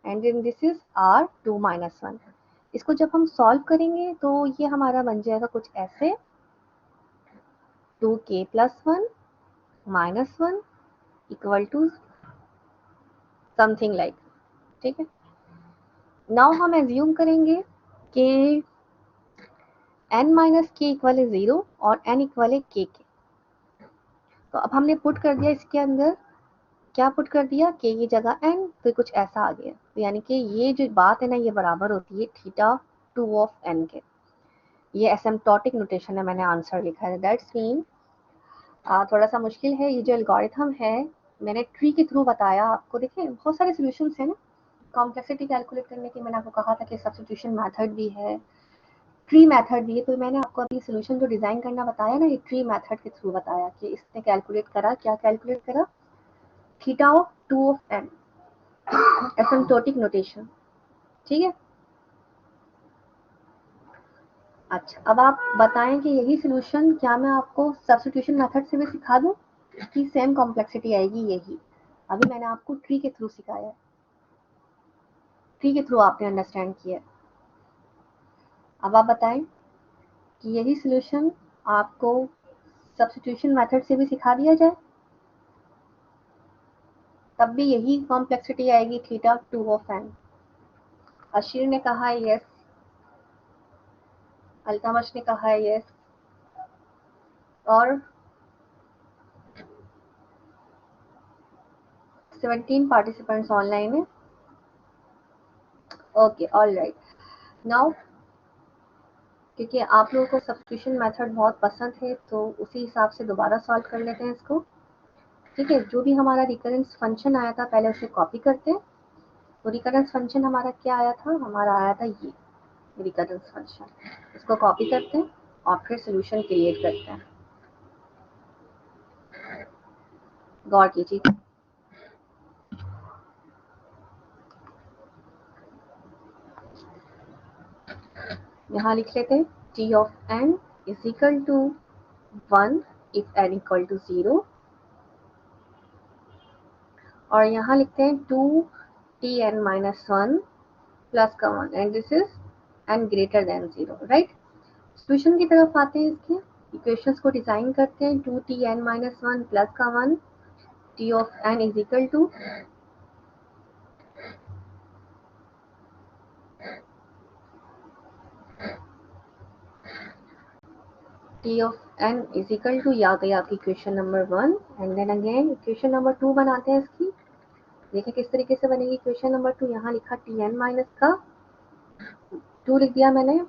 and then this is r two minus one. इसको जब हम सॉल्व करेंगे तो ये हमारा बन जाएगा कुछ ऐसे, two k plus one minus one equal to something like. ठीक है, नाउ हम एज्यूम करेंगे कि n माइनस के इक्वल है जीरो और n इक्वल है k के। तो अब हमने पुट कर दिया इसके अंदर, क्या पुट कर दिया, k की जगह n, तो कुछ ऐसा आ गया। तो यानी कि ये जो बात है ना, ये बराबर होती है थीटा टू ऑफ n के। ये एसिम्प्टोटिक नोटेशन है, मैंने आंसर लिखा है। दैट्स मीन थोड़ा सा मुश्किल है ये जो एल्गोरिथम है, मैंने ट्री के थ्रू बताया आपको। देखिए बहुत सारे सोल्यूशन है ना, कॉम्प्लेक्सिटी कैलकुलेट करने की मैंने आपको कहा था कि सब्स्टिट्यूशन मेथड भी है, ट्री मेथड भी है। तो मैंने आपको अभी सोल्यूशन जो डिजाइन करना बताया ना, ये ट्री मेथड के थ्रू बताया कि इसने कैलकुलेट करा, क्या कैलकुलेट करा, theta of two of n, asymptotic notation. ठीक है, अच्छा, अब आप बताएं कि यही सोल्यूशन क्या मैं आपको सब्स्टिट्यूशन मेथड से भी सिखा दूं कि सेम कॉम्प्लेक्सिटी आएगी यही? अभी मैंने आपको ट्री के थ्रू सिखाया है, ट्री के थ्रू आपने अंडरस्टैंड किया है। अब आप बताएं कि यही सोल्यूशन आपको सब्स्टिट्यूशन मेथड से भी सिखा दिया जाए, तब भी यही कॉम्प्लेक्सिटी आएगी, थीटा टू ऑफ एन। अशीर ने कहा है यस, अल्तमश ने कहा है यस, और 17 पार्टिसिपेंट्स ऑनलाइन है। Okay, all right. नाउ क्योंकि आप लोगों को सब्स्टिट्यूशन मेथड बहुत पसंद है, तो उसी हिसाब से दोबारा सॉल्व कर लेते हैं इसको। ठीक है, जो भी हमारा रिकरेंस फंक्शन आया था पहले उसे कॉपी करते हैं। तो रिकरेंस फंक्शन हमारा क्या आया था, हमारा आया था ये रिकरेंस फंक्शन। इसको कॉपी करते हैं और फिर सोल्यूशन क्रिएट करते हैं। गौर कीजिए, यहाँ लिख लेते हैं T of N is equal to one if n equal to zero, और यहाँ लिखते हैं two T N minus one plus का one, and this is n greater than zero. Right, solution की तरफ आते हैं, इसके इक्वेशंस को डिजाइन करते हैं। Two T N minus one plus का one, T of N is equal to T of N is equal to, या गई आपकी equation number one, and then again equation number two बनाते हैं इसकी। देखिए किस तरीके से बनेगी इक्वेशन नंबर टू। यहाँ लिखा टी एन माइनस का टू लिख दिया मैंने,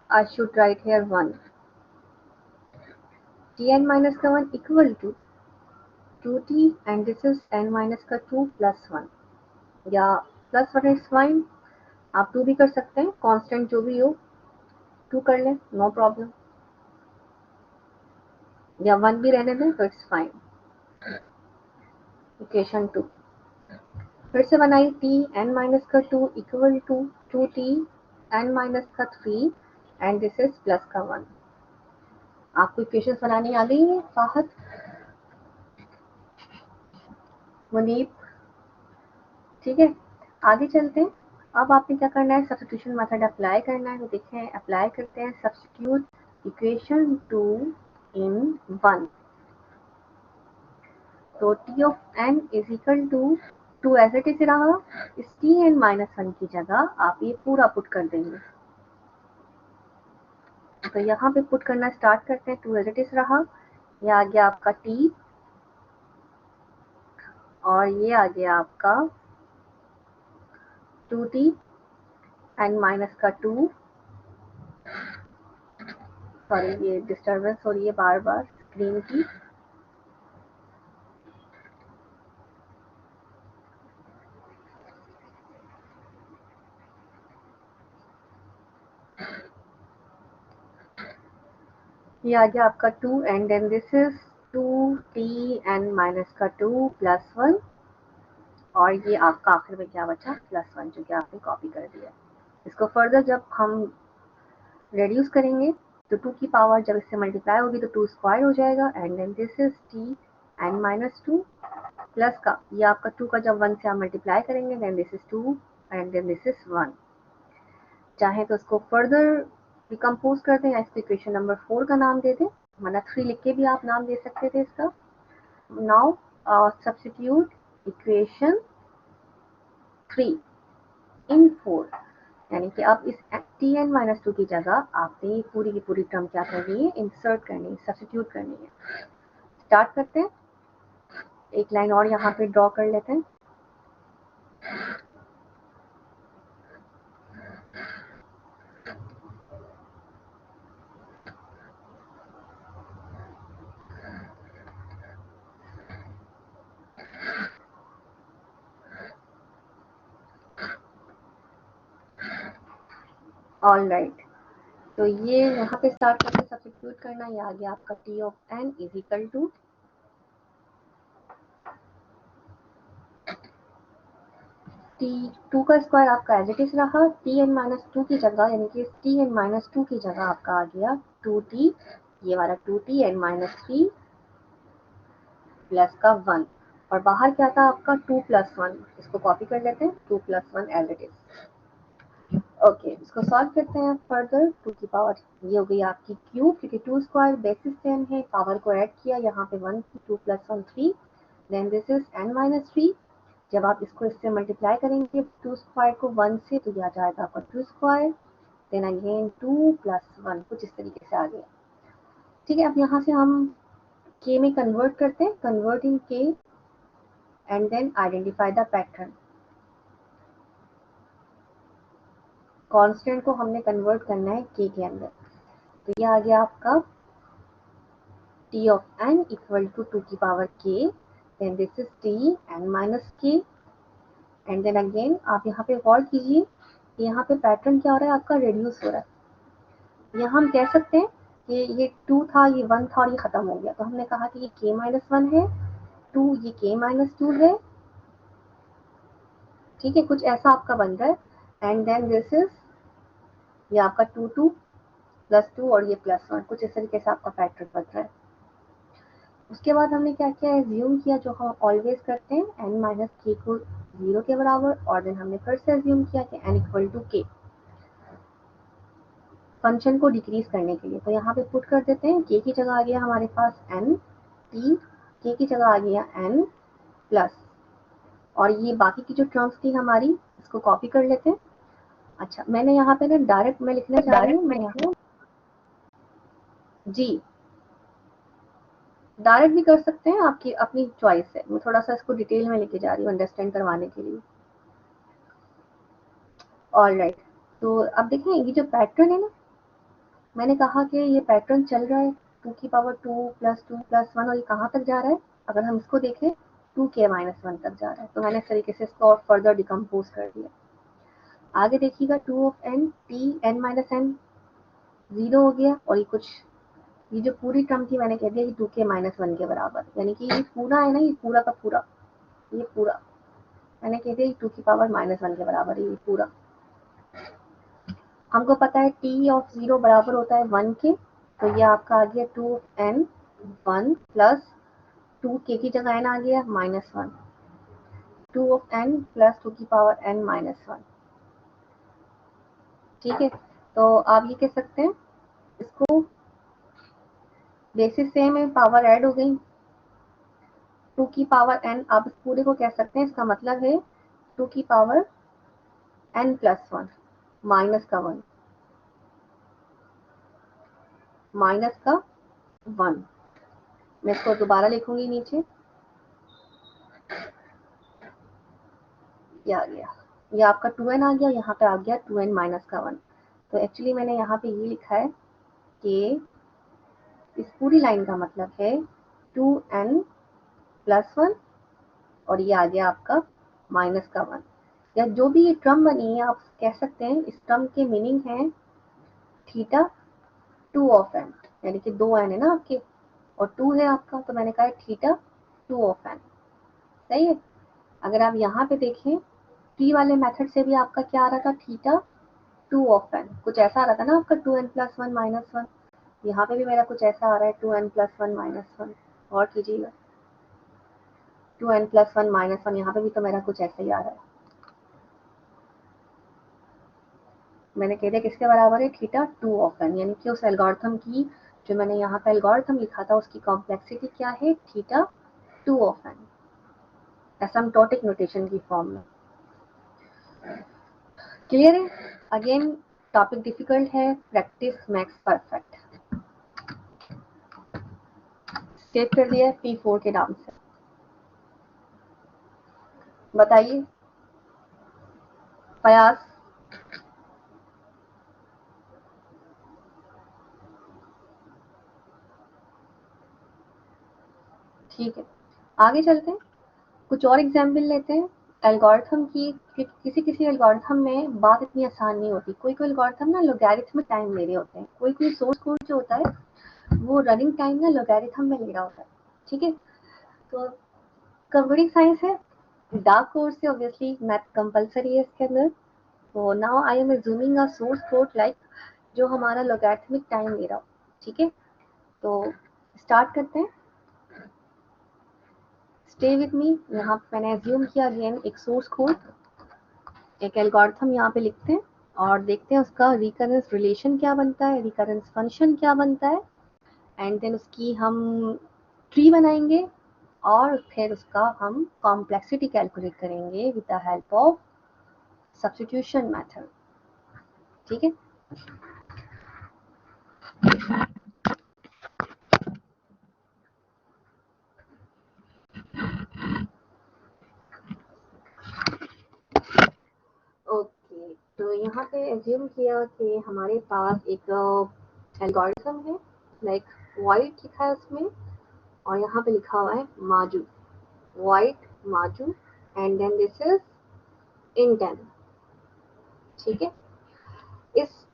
I should write here one, T N minus का one equal to two T, and this is N minus का टू प्लस वन, या प्लस वन इज फाइन, आप टू भी कर सकते हैं, कांस्टेंट जो भी हो टू कर लें, नो प्रॉब्लम, या वन भी रहने दें तो इट्स फाइन। इक्वेशन टू फिर से बनाई, टी एन माइनस का two equal to two T N minus का three, and this is plus का वन। आपको इक्वेशन बनानी आ गई है फाहद? मुनीब, ठीक है। आगे चलते हैं। अब आपने क्या करना है, सब्स्टिट्यूशन मेथड अप्लाई करना है। तो देखें, अप्लाई करते हैं। Substitute equation 2 in 1। तो T of N is equal to 2 as it is रहा। इस टी एन माइनस 1 की जगह आप ये पूरा पुट कर देंगे। तो यहाँ पे पुट करना स्टार्ट करते हैं। 2 एज इट इज रहा, ये आ गया आपका टी, और ये आ गया आपका 2t एन माइनस का 2। सॉरी, ये डिस्टर्बेंस हो रही है बार बार स्क्रीन की। ये आ गया आपका 2 and then this is 2t n minus का 2 प्लस 1, और ये आपका आखिर में क्या बचा, प्लस 1, जो कि आपने कॉपी कर दिया। इसको फर्दर जब हम रेड्यूस करेंगे तो 2 की पावर जब इससे मल्टीप्लाई होगी तो 2 स्क्वायर हो जाएगा। And then this is t n minus 2 plus का, ये आपका 2 का जब 1 से आप मल्टीप्लाई करेंगे then this is 2 and then this is 1। चाहे तो इसको फर्दर डिकम्पोज कर दें या इसको इक्वेशन नंबर 4 का नाम दे दें, वरना 3 लिख के भी आप नाम दे सकते थे इसका। नाउ सब्स्टिट्यूट इक्वेशन 3 इन 4, यानी कि अब इस टी एन माइनस 2 की जगह आपने ये पूरी की पूरी टर्म क्या करनी है, इंसर्ट करनी है, सब्स्टिट्यूट करनी है। स्टार्ट करते हैं। एक लाइन और यहाँ पे ड्रॉ कर लेते हैं। ऑल राइट, तो ये यहाँ पे स्टार्ट करके सब्स्टिट्यूट करना। ये आ गया आपका T of N is equal to T2 का स्क्वायर आपका एज इट इज रहा। टी एन माइनस 2 की जगह, यानी कि टी एन माइनस 2 की जगह आपका आ गया 2t, ये वाला 2t एन माइनस 3 प्लस का 1, और बाहर क्या था आपका 2 प्लस 1। इसको कॉपी कर लेते हैं, 2 plus 1 as it is. Okay, इसको सॉल्व करते हैं फर्दर। 2 की पावर ये हो गई आपकी क्यूब, क्योंकि 2 स्क्वायर बेसिस सेम है, पावर को ऐड किया, यहाँ पे 1, 2 plus 1 3, then this is N minus 3। जब आप इसको इससे मल्टीप्लाई करेंगे 2 स्क्वायर को 1 से, तो यह आ जाएगा आपका 2 स्क्वायर, देन अगेन 2 प्लस 1, कुछ इस तरीके से आ गया। ठीक है, अब यहाँ से हम के में कन्वर्ट करते हैं, कन्वर्टिंग के and then identify the pattern. Constant को हमने कन्वर्ट करना है के अंदर। तो ये आ गया आपका T of n equal to 2 की power k, then this is T N minus k, and then again आप यहाँ पे गौर कीजिए, यहाँ पे पैटर्न क्या हो रहा है, आपका रिड्यूस हो रहा है। यहाँ हम कह सकते हैं कि ये 2 था, ये 1 था और ये खत्म हो गया, तो हमने कहा कि ये k माइनस 1 है, 2 ये k माइनस 2 है। ठीक है, कुछ ऐसा आपका बन रहा है। एंड देन दिस इज, ये आपका 2 2 प्लस 2 और ये प्लस 1, कुछ इस तरीके से आपका पैटर्न बन रहा है। उसके बाद हमने क्या किया, एज्यूम किया, जो हम ऑलवेज करते हैं, n माइनस के को 0 के बराबर, और देन हमने फिर से एज्यूम किया कि n इक्वल टू के, फंक्शन को डिक्रीज करने के लिए। तो यहाँ पे पुट कर देते हैं, के की जगह आ गया हमारे पास n t, के की जगह आ गया n प्लस, और ये बाकी की जो टर्म्स थी हमारी, इसको कॉपी कर लेते हैं। अच्छा, मैंने यहाँ पे ना डायरेक्ट मैं लिखना चाह रही हूँ, मैं यहाँ जी डायरेक्ट भी कर सकते हैं, आपकी अपनी चॉइस है। मैं थोड़ा सा इसको डिटेल में लेके जा रही हूँ अंडरस्टैंड करवाने के लिए। ऑल राइट, तो अब देखें ये जो पैटर्न है ना, मैंने कहा कि ये पैटर्न चल रहा है 2 की पावर 2 प्लस 2 प्लस 1, और ये कहाँ तक जा रहा है, अगर हम इसको देखें 2k माइनस 1 तक जा रहा है। तो मैंने इस तरीके से इसको और फर्दर डिकम्पोज कर दिया। आगे देखिएगा, 2 of n T N minus n 0 हो गया, और ये कुछ, ये जो पूरी टर्म थी मैंने कह दिया कि 2k माइनस 1 के बराबर, यानी कि ये पूरा है ना, ये पूरा का पूरा, ये पूरा मैंने कह दिया 2 की पावर माइनस 1 के बराबर है, ये पूरा। हमको पता है t ऑफ 0 बराबर होता है 1 के, तो ये आपका आ गया 2 n 1 प्लस 2 k की जगह n आ गया माइनस 1, 2 ऑफ n प्लस 2 की पावर n माइनस 1। ठीक है, तो आप ये कह सकते हैं इसको बेसिस सेम है, पावर ऐड हो गई 2 की पावर n। आप इस पूरे को कह सकते हैं, इसका मतलब है 2 की पावर n प्लस 1 माइनस का 1, माइनस का 1। मैं इसको दोबारा लिखूंगी नीचे, ये आ गया, ये आपका 2n आ गया, यहाँ पे आ गया 2n माइनस का 1। तो एक्चुअली मैंने यहाँ पे ये लिखा है कि इस पूरी लाइन का मतलब है 2n प्लस 1 और ये आ गया आपका माइनस का 1। या जो भी ये टर्म बनी है आप कह सकते हैं इस टर्म के मीनिंग है थीटा 2 ऑफ n, यानी कि 2n है ना आपके और 2 है आपका, तो मैंने कहा थीटा 2 ऑफ n। सही है। अगर आप यहाँ पे देखें टी वाले मेथड से भी आपका क्या आ रहा था, थीटा 2 ऑफ n, कुछ ऐसा आ रहा था ना आपका 2n प्लस 1 माइनस 1। यहाँ पे भी मेरा कुछ ऐसा आ रहा है 2n प्लस 1 माइनस 1। और कीजिएगा 2n प्लस 1 माइनस 1, यहाँ पे भी तो मेरा कुछ ऐसा ही आ रहा है। मैंने कह दिया किसके बराबर है, थीटा 2 ऑफ n, यानी कि उस एल्गोरिथम की जो मैंने यहाँ पे एल्गोरिथम लिखा था उसकी कॉम्प्लेक्सिटी क्या है, theta 2 of n, asymptotic notation की फॉर्म में। क्लियर है। अगेन टॉपिक डिफिकल्ट है, प्रैक्टिस मैक्स परफेक्ट। सेव कर दिया है P4 के नाम से। बताइए फयाज। ठीक है, आगे चलते हैं, कुछ और एग्जाम्पल लेते हैं एल्गोरिथम की। किसी किसी एल्गोरिथम में बात इतनी आसान नहीं होती, कोई कोई एल्गोरिथम ना लोगैरिथमिक टाइम ले रहे होते हैं, कोई कोई सोर्स कोड जो होता है वो रनिंग टाइम ना लोगैरिथम में ले रहा होता है। ठीक है, तो कंप्यूटिंग साइंस है, डार्क कोर्स है, ऑब्वियसली मैथ कंपलसरी है इसके अंदर। तो now I am assuming a source code like जो हमारा लोगैरिथमिक टाइम ले रहा हो। ठीक है, तो स्टार्ट करते हैं, स्टे विद मी। यहाँ पे मैंने एज्यूम किया अगेन एक सोर्स कोड, एक एल्गोरिथम यहाँ पे लिखते हैं और देखते हैं उसका रिकरेंस रिलेशन क्या बनता है, रिकरेंस फंक्शन क्या बनता है, एंड देन उसकी हम ट्री बनाएंगे और फिर उसका हम कॉम्प्लेक्सिटी कैलकुलेट करेंगे with the help of substitution method. ठीक है, ओके। तो यहाँ पे एज्यूम किया कि हमारे पास एक एल्गोरिथम है, लाइक वाइट लिखा है उसमें और यहाँ पे लिखा हुआ है माजू, वाइट माजू, and then this is intent. ठीक है, इस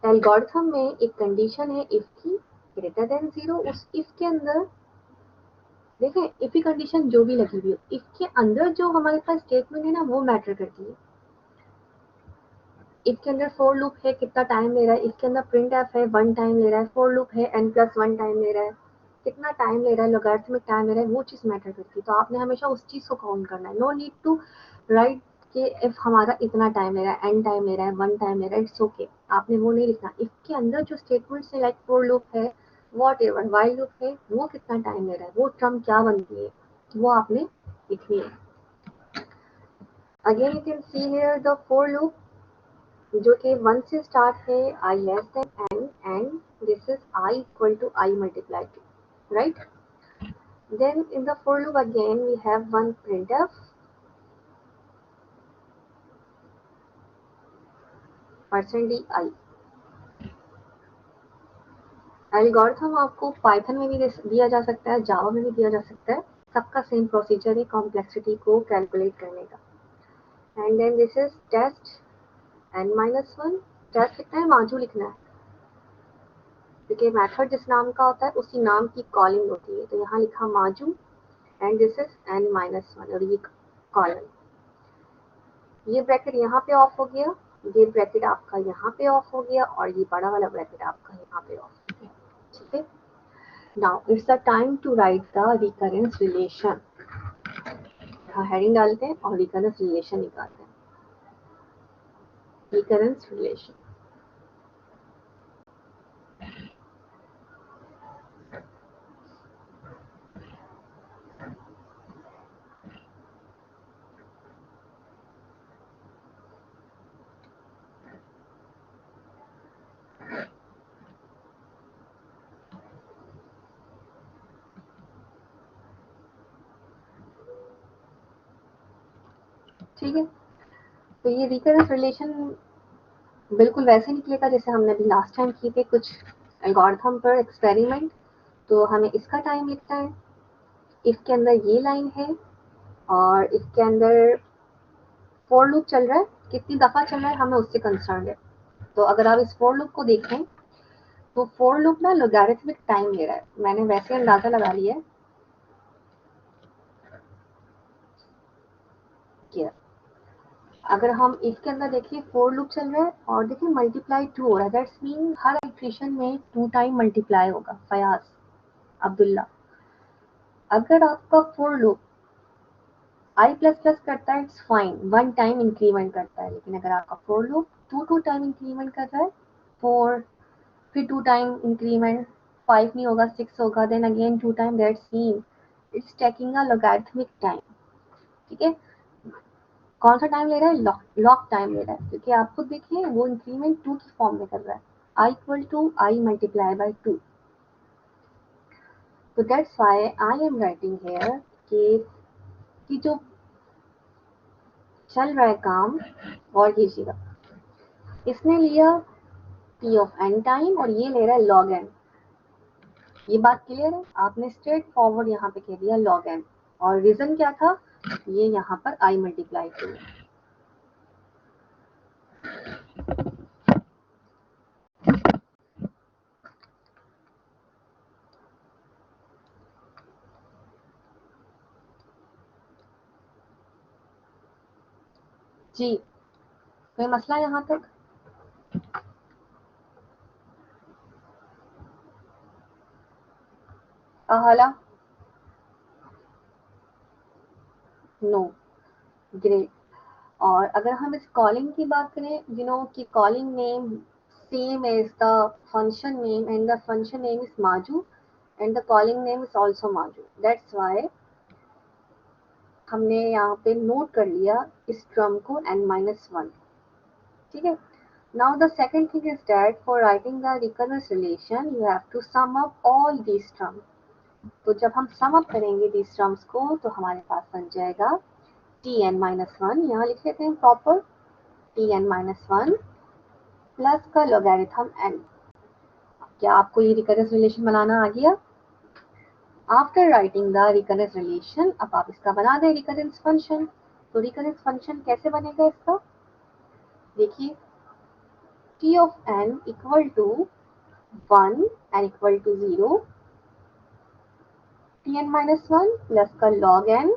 एल्गोरिथम में एक कंडीशन है इफ की ग्रेटर देन 0। उस इफ के अंदर देखें, इफ की कंडीशन जो भी लगी हुई हो, इफ के अंदर जो हमारे पास स्टेटमेंट है ना वो मैटर करती है। इफ के अंदर फॉर लूप है, कितना टाइम ले रहा है, इफ के अंदर प्रिंट एफ है 1 टाइम ले रहा है, फॉर लूप है n+1 टाइम ले रहा है, कितना टाइम ले रहा है, लोगैरिथमिक टाइम ले रहा है, वो चीज मैटर करती है। तो आपने हमेशा उस चीज को काउंट करना है, नो नीड टू राइट कि इफ हमारा इतना टाइम ले रहा है, n टाइम ले रहा है, 1 टाइम ले रहा है, इट्स ओके, आपने वो नहीं लिखना। इफ के अंदर जो स्टेटमेंट्स है लाइक फॉर लूप है, वॉट एवर व्हाइल लूप है, वो कितना टाइम ले रहा है, वो टर्म क्या बनती है, वो आपने लिखनी है। Again you can see here the for loop जो कि 1 से स्टार्ट है, i less than n and this is i equal to i multiply 2, right. Then in the for loop again we have one printf %di। Algorithm आपको Python में भी दिया जा सकता है, जावा में भी दिया जा सकता है, सबका सेम प्रोसीजर है कॉम्प्लेक्सिटी को कैलकुलेट करने का। And then this is test n-1, test लिखना है, माजू लिखना है, क्योंकि मेथड जिस नाम का होता है उसी नाम की कॉलिंग होती है। तो यहाँ लिखा माजू एंड दिस इज n-1 और ये कॉलम, ये ब्रैकेट यहाँ पे ऑफ हो गया, ये ब्रैकेट आपका यहाँ पे ऑफ हो गया और ये बड़ा वाला ब्रैकेट आपका यहाँ पे ऑफ हो गया। ठीक है, now it's the time to write the recurrence relation. यहाँ हेडिंग डालते हैं और रिकरेंस रिलेशन निकालते हैं। रिकरेंस रिलेशन ठीक है। तो ये रिकरेंस रिलेशन बिल्कुल वैसे निकलेगा जैसे हमने अभी लास्ट टाइम किए थे कुछ एल्गोरिथम पर एक्सपेरिमेंट। तो हमें इसका टाइम लिखना है, इफ के अंदर ये लाइन है और इसके अंदर फॉर लूप चल रहा है, कितनी दफा चल रहा है हमें उससे कंसर्न है। तो अगर आप इस फॉर लूप को देखें तो फॉर लूप ना लॉगरिथमिक टाइम ले रहा है। मैंने वैसे अंदाजा लगा लिया है कि अगर हम इसके अंदर देखिए फॉर लूप चल रहा है और देखिए मल्टीप्लाई 2 हो रहा है, दैट्स मीन हर इटरेशन में 2 टाइम मल्टीप्लाई होगा। फयाज अब्दुल्ला, अगर आपका for loop I plus plus करता है इट्स फाइन, 1 टाइम इंक्रीमेंट करता है। लेकिन अगर आपका फॉर लूप 2 टाइम इंक्रीमेंट कर रहा है, 4 फिर 2 टाइम इंक्रीमेंट, 5 नहीं होगा 6 होगा, then again 2 time, that's mean it's taking a logarithmic time. ठीक है, कौन सा टाइम ले रहा है? लॉग टाइम ले रहा है, क्योंकि आप खुद देखिए वो इंक्रीमेंट 2 की फॉर्म में कर रहा है, I equal to I multiply by 2। तो that's why I am writing here कि जो चल रहा है काम, और कीजिएगा, इसने लिया p ऑफ n टाइम और ये ले रहा है log n। ये बात क्लियर है? आपने स्ट्रेट फॉरवर्ड यहाँ पे कह दिया log n, और रीजन क्या था? ये यहाँ पर i मल्टीप्लाई किया। जी, कोई मसला यहाँ तक? अहला नो, ग्रेट। और अगर हम इस कॉलिंग की बात करें, यू नो कि calling name same as the function name and the function name is माजू and the calling name is also माजू, दैट्स व्हाई हमने यहाँ पे नोट कर लिया इस टर्म को n-1। ठीक है, now the second thing is that for writing the recurrence relation you have to sum up all these terms। तो जब हम सम अप करेंगे these terms को तो हमारे पास बन जाएगा tn-1, यहाँ लिख लेते हैं प्रॉपर, tn-1 प्लस का लॉगरिथम n। क्या आपको ये रिकरेंस रिलेशन बनाना आ गया? After writing the recurrence relation अब आप इसका बना दें रिकरेंस फंक्शन। तो रिकरेंस फंक्शन कैसे बनेगा इसका? देखिए, t of n equal to 1 n equal to 0, tn-1 plus का log n।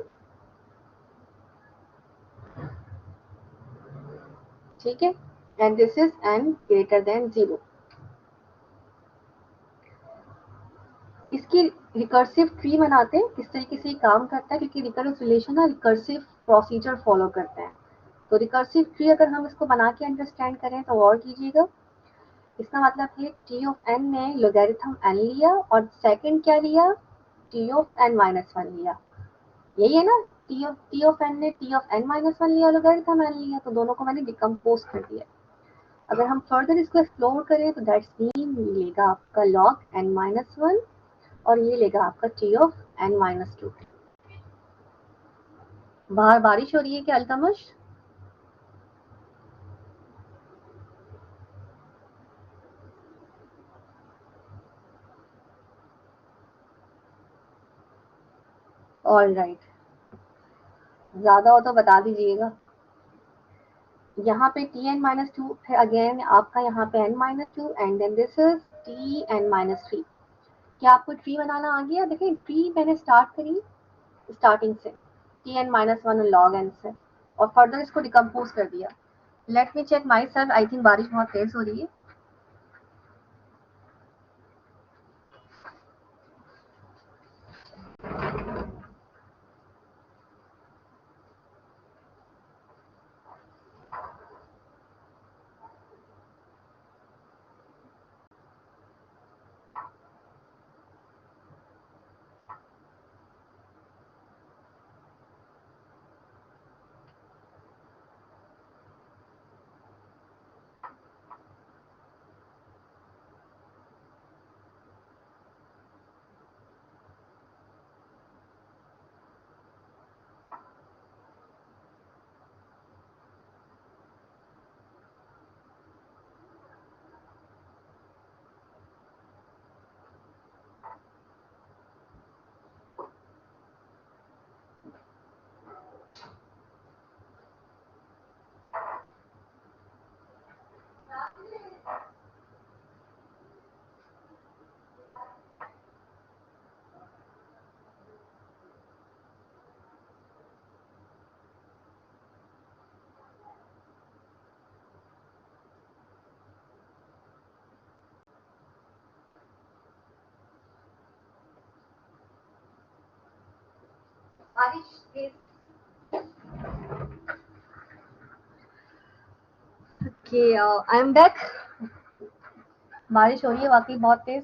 ठीक है, and this is n greater than 0। इसकी रिकर्सिव ट्री बनाते हैं, किस तरीके से काम करता है, क्योंकि रिकरेंस रिलेशन ना रिकर्सिव प्रोसीजर फॉलो करते हैं। तो रिकर्सिव ट्री अगर हम इसको बना के अंडरस्टैंड करें तो और कीजिएगा, इसका मतलब है t ऑफ n ने लोगरिथम n लिया और सेकंड क्या लिया? t ऑफ n-1 लिया। यही है ना, t ऑफ n ने t ऑफ n-1 लिया, लोगरिथम n लिया, तो दोनों को मैंने डिकम्पोज कर दिया। अगर हम फर्दर इसको एक्सप्लोर करें तो दैट्स मीन लेगा आपका log n-1 और ये लेगा आपका t ऑफ n-2। बाहर बारिश हो रही है क्या अल्तमश? ऑल राइट, ज्यादा हो तो बता दीजिएगा। यहाँ पे tn-2 है, अगेन आपका यहाँ पे n-2 and then this is tn-3। क्या आपको ट्री बनाना आ गया? देखिए ट्री मैंने स्टार्ट करी स्टार्टिंग से tn-1 और log n से, और फर्दर इसको डिकम्पोज कर दिया। Let me check myself, I think बारिश बहुत तेज हो रही है। Okay, I am back. बारिश हो रही है वाकई बहुत तेज,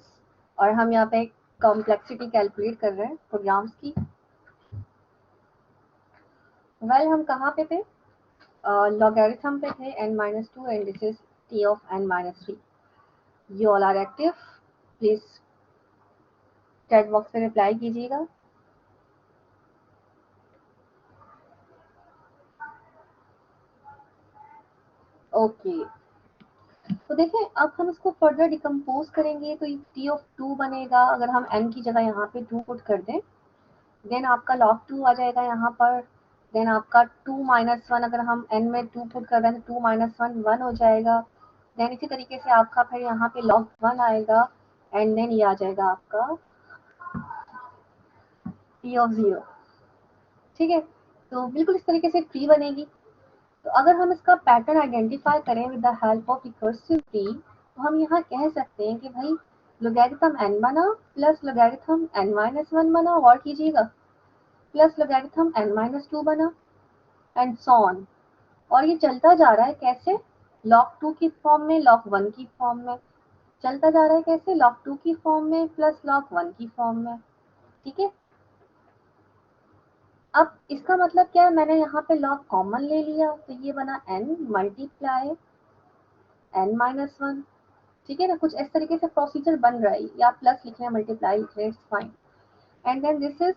और हम यहाँ पे कॉम्प्लेक्सिटी कैलकुलेट कर रहे हैं प्रोग्राम्स की। वेल हम कहाँ पे थे? लॉगरिथम पे थे n-2 and this is t of n-3। You all are active, please chat box में रिप्लाई कीजिएगा। ओके, तो देखें अब हम इसको फर्दर डिकम्पोज करेंगे तो t of 2 बनेगा। अगर हम n की जगह यहाँ पे 2 पुट कर दें, देन आपका log 2 आ जाएगा यहाँ पर। देन आपका 2 माइनस 1, अगर हम n में 2 पुट कर दें तो 2 माइनस 1 1 हो जाएगा। देन इसी तरीके से आपका फिर यहाँ पे log 1 आएगा, एंड देन ये आ जाएगा आपका t of 0। ठीक है, तो बिल्कुल इस तरीके से ट्री बनेगी। तो अगर हम इसका पैटर्न आइडेंटिफाई करें with the help of recursive tree, तो हम यहाँ कह सकते हैं कि भाई लोगैरिथम n बना प्लस लोगैरिथम n-1 बना, और कीजिएगा, प्लस लोगैरिथम n-2 बना, एंड सो ऑन। और ये चलता जा रहा है कैसे? log 2 की फॉर्म में, log 1 की फॉर्म में चलता जा रहा है। कैसे? log 2 की फॉर्म में प्लस log 1 की फॉर्म में। ठीक है, अब इसका मतलब क्या है? मैंने यहाँ पे log कॉमन ले लिया तो ये बना n मल्टीप्लाई n-1। ठीक है ना, कुछ इस तरीके से प्रोसीजर बन रहा है, या प्लस लिख रहे हैं, मल्टीप्लाई लिख रहे हैं, it's fine. And then this is,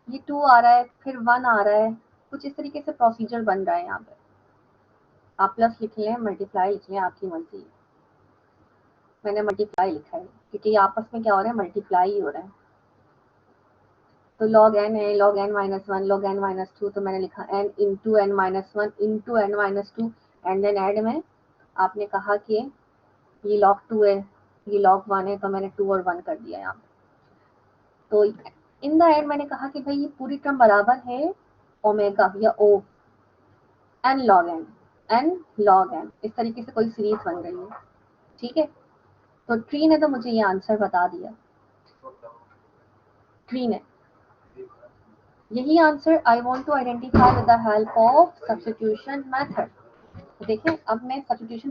ये 2 आ रहा है, फिर 1 आ रहा है, कुछ इस तरीके से प्रोसीजर बन रहा है। यहाँ पे आप प्लस लिख लें, मल्टीप्लाई लिख लें, आपकी मर्जी। मैंने मल्टीप्लाई लिखा है क्योंकि आपस में क्या हो रहा है, मल्टीप्लाई ही हो रहा है। तो log n है, log n-1, log n-2, तो मैंने लिखा n into n-1 into n-2, and then add में आपने कहा कि ये log 2 है, ये log 1 है, तो मैंने 2 और 1 कर दिया यहाँ पे। तो इन द एंड मैंने कहा कि भाई ये पूरी टर्म बराबर है ओमेगा या ओ n log n, इस तरीके से कोई सीरीज बन रही है। ठीक है, तो ट्री ने तो मुझे ये आंसर बता दिया। ट्री ने यही answer I want to identify with the help of substitution method. देखें अब मैं सब्स्टिट्यूशन